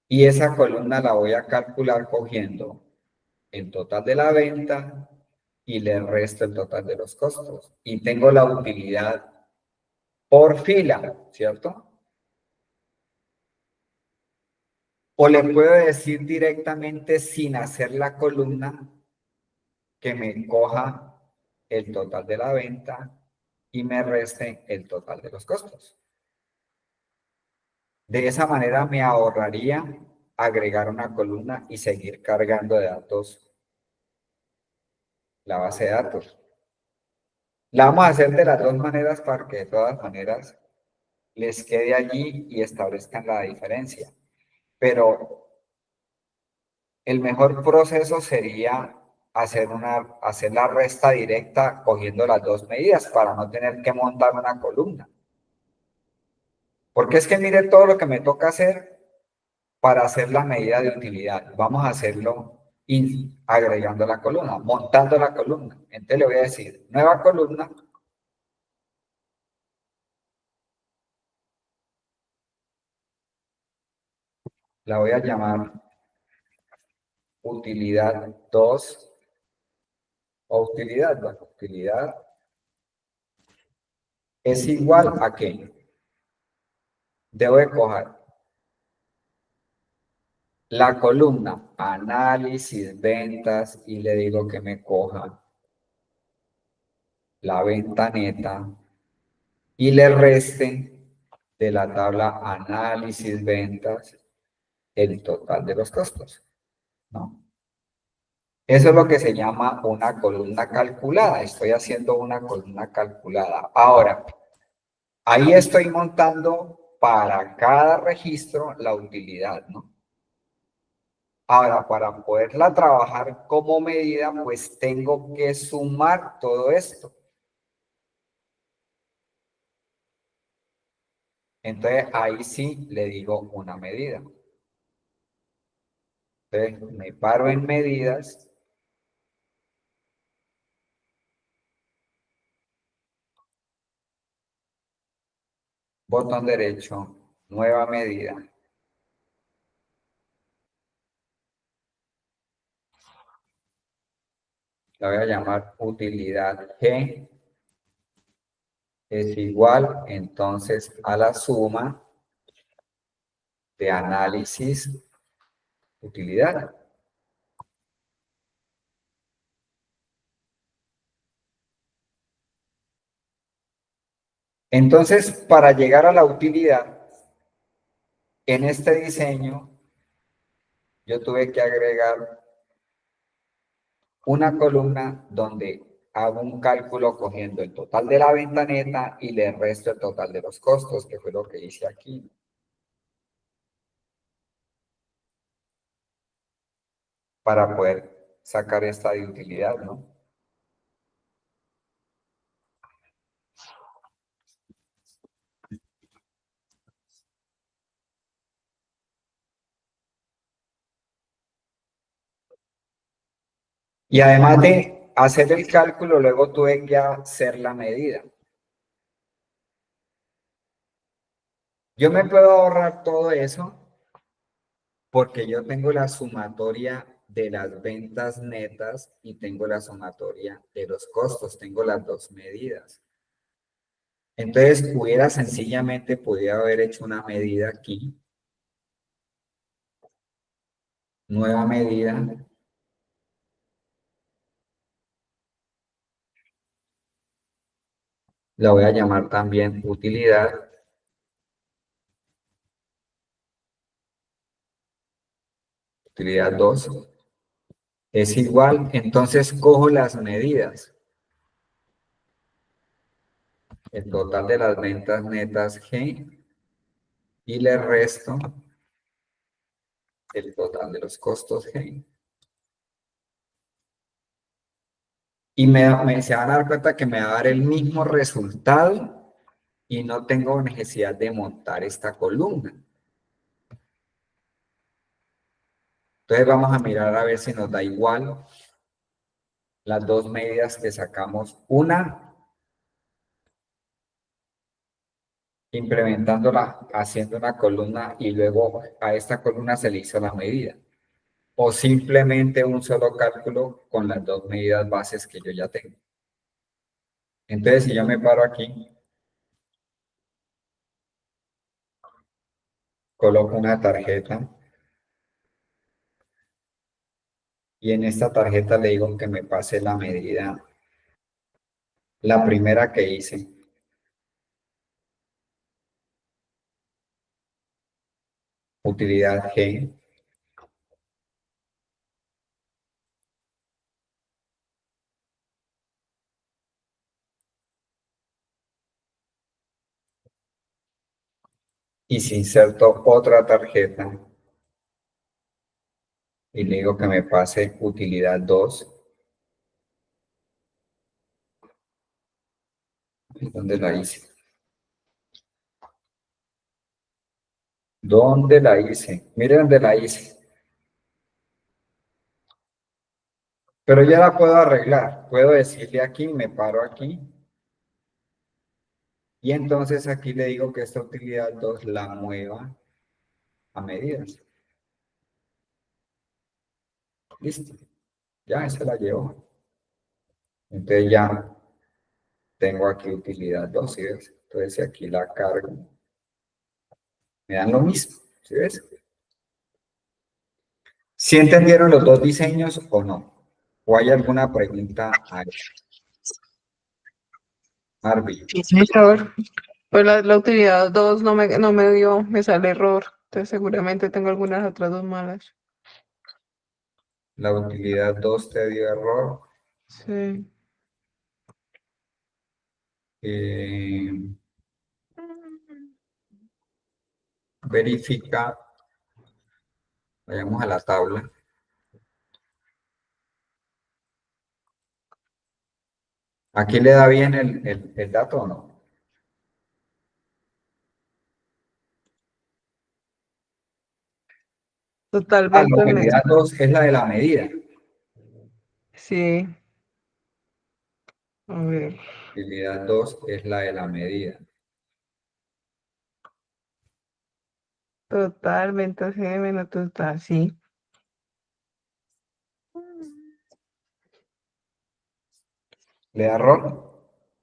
Y esa columna la voy a calcular cogiendo el total de la venta y le resto el total de los costos. Y tengo la utilidad por fila, ¿cierto? O le puedo decir directamente sin hacer la columna que me coja el total de la venta y me reste el total de los costos. De esa manera me ahorraría agregar una columna y seguir cargando de datos la base de datos. La vamos a hacer de las dos maneras para que de todas maneras les quede allí y establezcan la diferencia. Pero el mejor proceso sería hacer la resta directa cogiendo las dos medidas para no tener que montar una columna. Porque es que mire todo lo que me toca hacer para hacer la medida de utilidad. Vamos a hacerlo agregando la columna, montando la columna. Entonces le voy a decir, nueva columna, la voy a llamar utilidad 2 o utilidad, bueno, utilidad es igual a ¿qué? Debo de coger la columna análisis, ventas y le digo que me coja la venta neta y le reste de la tabla análisis, ventas, el total de los costos, ¿no? Eso es lo que se llama una columna calculada. Estoy haciendo una columna calculada. Ahora, ahí estoy montando para cada registro la utilidad, ¿no? Ahora, para poderla trabajar como medida, pues tengo que sumar todo esto. Entonces, ahí sí le digo una medida. Entonces, me paro en medidas. Botón derecho, nueva medida. La voy a llamar utilidad G es igual entonces a la suma de análisis utilidad. Entonces, para llegar a la utilidad, en este diseño, yo tuve que agregar una columna donde hago un cálculo cogiendo el total de la venta neta y le resto el total de los costos, que fue lo que hice aquí. Para poder sacar esta de utilidad, ¿no? Y además de hacer el cálculo, luego tuve que hacer la medida. Yo me puedo ahorrar todo eso porque yo tengo la sumatoria de las ventas netas y tengo la sumatoria de los costos, tengo las dos medidas. Entonces, hubiera sencillamente podido haber hecho una medida aquí, nueva medida, la voy a llamar también utilidad, utilidad 2, es igual, entonces cojo las medidas. El total de las ventas netas G y le resto el total de los costos G. Y se van a dar cuenta que me va a dar el mismo resultado y no tengo necesidad de montar esta columna. Entonces vamos a mirar a ver si nos da igual las dos medidas que sacamos. Una, implementándola, haciendo una columna y luego a esta columna se le hizo la medida. O simplemente un solo cálculo con las dos medidas bases que yo ya tengo. Entonces, si yo me paro aquí, coloco una tarjeta y en esta tarjeta le digo que me pase la medida, la primera que hice. Utilidad G. Y si inserto otra tarjeta y le digo que me pase utilidad 2, ¿dónde la hice? ¿Dónde la hice? Miren dónde la hice. Pero ya la puedo arreglar. Puedo decirle aquí, me paro aquí. Y entonces aquí le digo que esta utilidad 2 la mueva a medidas. Listo. Ya se la llevo. Entonces ya tengo aquí utilidad 2, ¿sí ves? Entonces aquí la cargo. Me dan lo mismo, ¿sí ves? ¿Sí entendieron los dos diseños o no? ¿O hay alguna pregunta ahí? Marvin, Sí, señor. Pues la utilidad 2 no me dio, me sale error. Entonces seguramente tengo algunas otras dos malas. la utilidad 2 te dio error. Sí. Eh, verifica, vayamos a la tabla. ¿Aquí le da bien el dato o no? Ah, la Totalmente utilidad honesto. 2 es la de la medida. Sí. A ver. Utilidad 2 es la de la medida. Totalmente así de menos total, sí. ¿Le da error?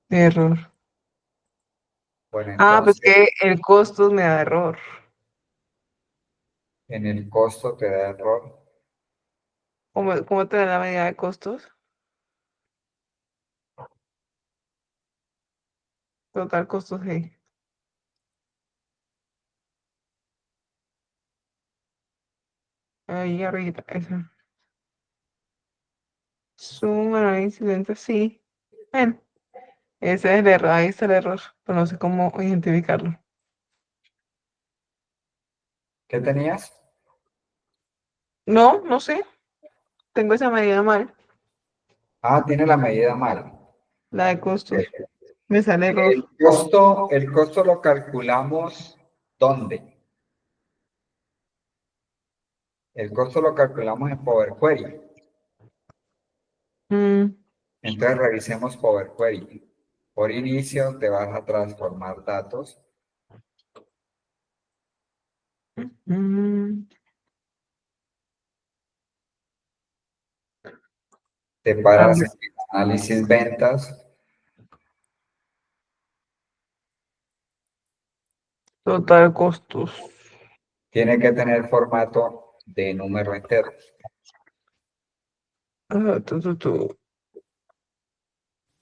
Error. Bueno, Ah, pues entonces que el costo me da error. en el costo te da error. ¿Cómo te da la medida de costos? Total costos, sí. Ahí arriba, esa. Suma, análisis lento, sí. Bueno, ese es el error, ahí está el error, pero no sé cómo identificarlo. ¿Qué tenías? No, no sé, tengo esa medida mal, Ah, tiene la medida mal. la de costos. Me sale error. El costo lo calculamos ¿dónde? El costo lo calculamos en Power Query. Mm, Entonces revisemos Power Query. Por inicio te vas a transformar datos. mm. Te A paras ver, en análisis ventas. total costos. Tiene que tener formato de número entero. Ah,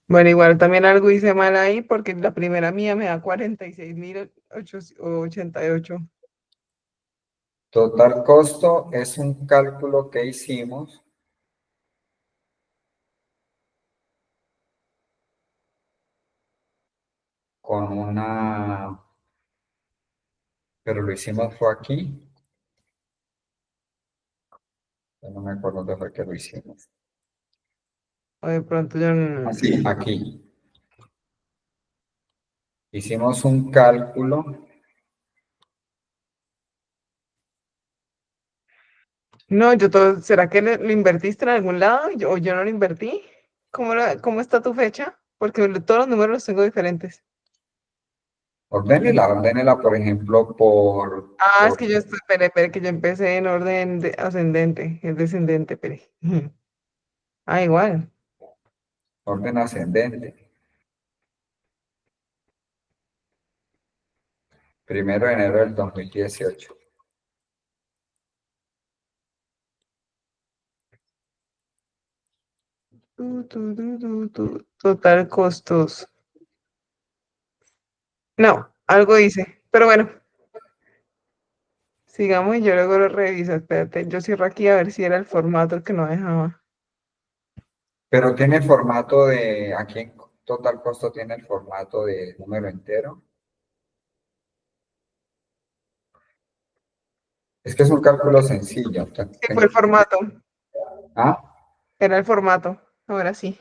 Bueno, igual también algo hice mal ahí porque la primera mía me da 46.088. Total costo es un cálculo que hicimos con una, pero lo hicimos fue aquí. Yo no me acuerdo dónde fue que lo hicimos. O de pronto yo no. Así, aquí. Hicimos un cálculo. No, ¿será que lo invertiste en algún lado o yo no lo invertí? ¿Cómo está tu fecha? Porque todos los números los tengo diferentes. Ordénela, por ejemplo, Ah, es que espere, que yo empecé en orden ascendente, es descendente, espere. Ah, igual. orden ascendente. 1 de enero del 2018. Total costos. No, algo hice. Pero bueno, sigamos y yo luego lo reviso. Espérate, yo cierro aquí a ver si era el formato el que no dejaba. Pero tiene formato de, aquí en total costo tiene el formato de número entero. Es que es un cálculo sencillo. Sí, fue el formato. Ah, Era el formato. Ahora sí.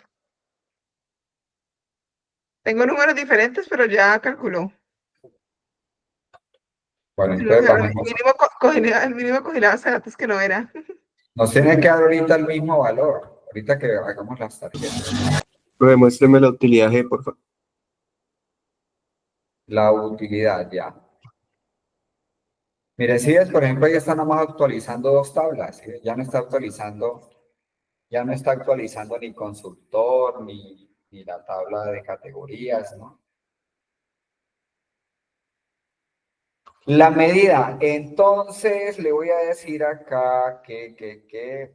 Tengo números diferentes, pero ya calculó. Bueno, Sí, entonces el bajemos. mínimo cogí la base de datos que no era. Nos tiene que dar ahorita el mismo valor, ahorita que hagamos las tarjetas. Profe, muéstreme la utilidad G, por favor. La utilidad ya. Mire, si ves, por ejemplo, ya está nomás actualizando dos tablas, ¿sí? Ya no está actualizando ni consultor, ni la tabla de categorías, ¿no? La medida, entonces le voy a decir acá que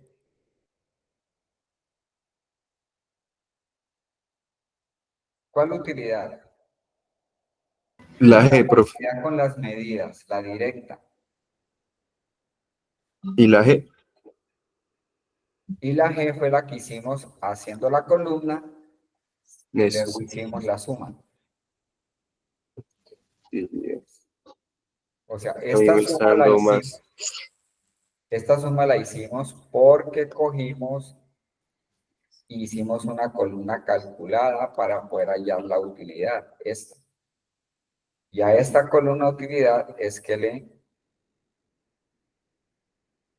¿cuál utilidad? La G, profe. Ya con las medidas, la directa. Y la G. Y la G fue la que hicimos haciendo la columna y Eso luego hicimos la suma. sí. O sea, A mí me está dando más. esta suma la hicimos porque cogimos e hicimos una columna calculada para poder hallar la utilidad, esta. Y a esta columna utilidad es que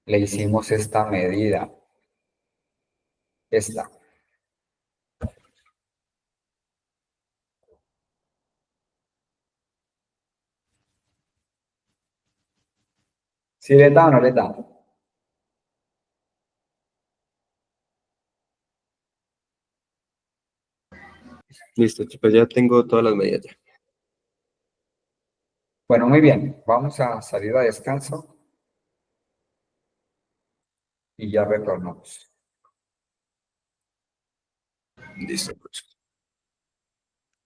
le hicimos esta medida, esta. ¿Sí le da o no le da? Listo, pues ya tengo todas las medidas ya. Bueno, muy bien. Vamos a salir a descanso y ya retornamos. Listo, pues.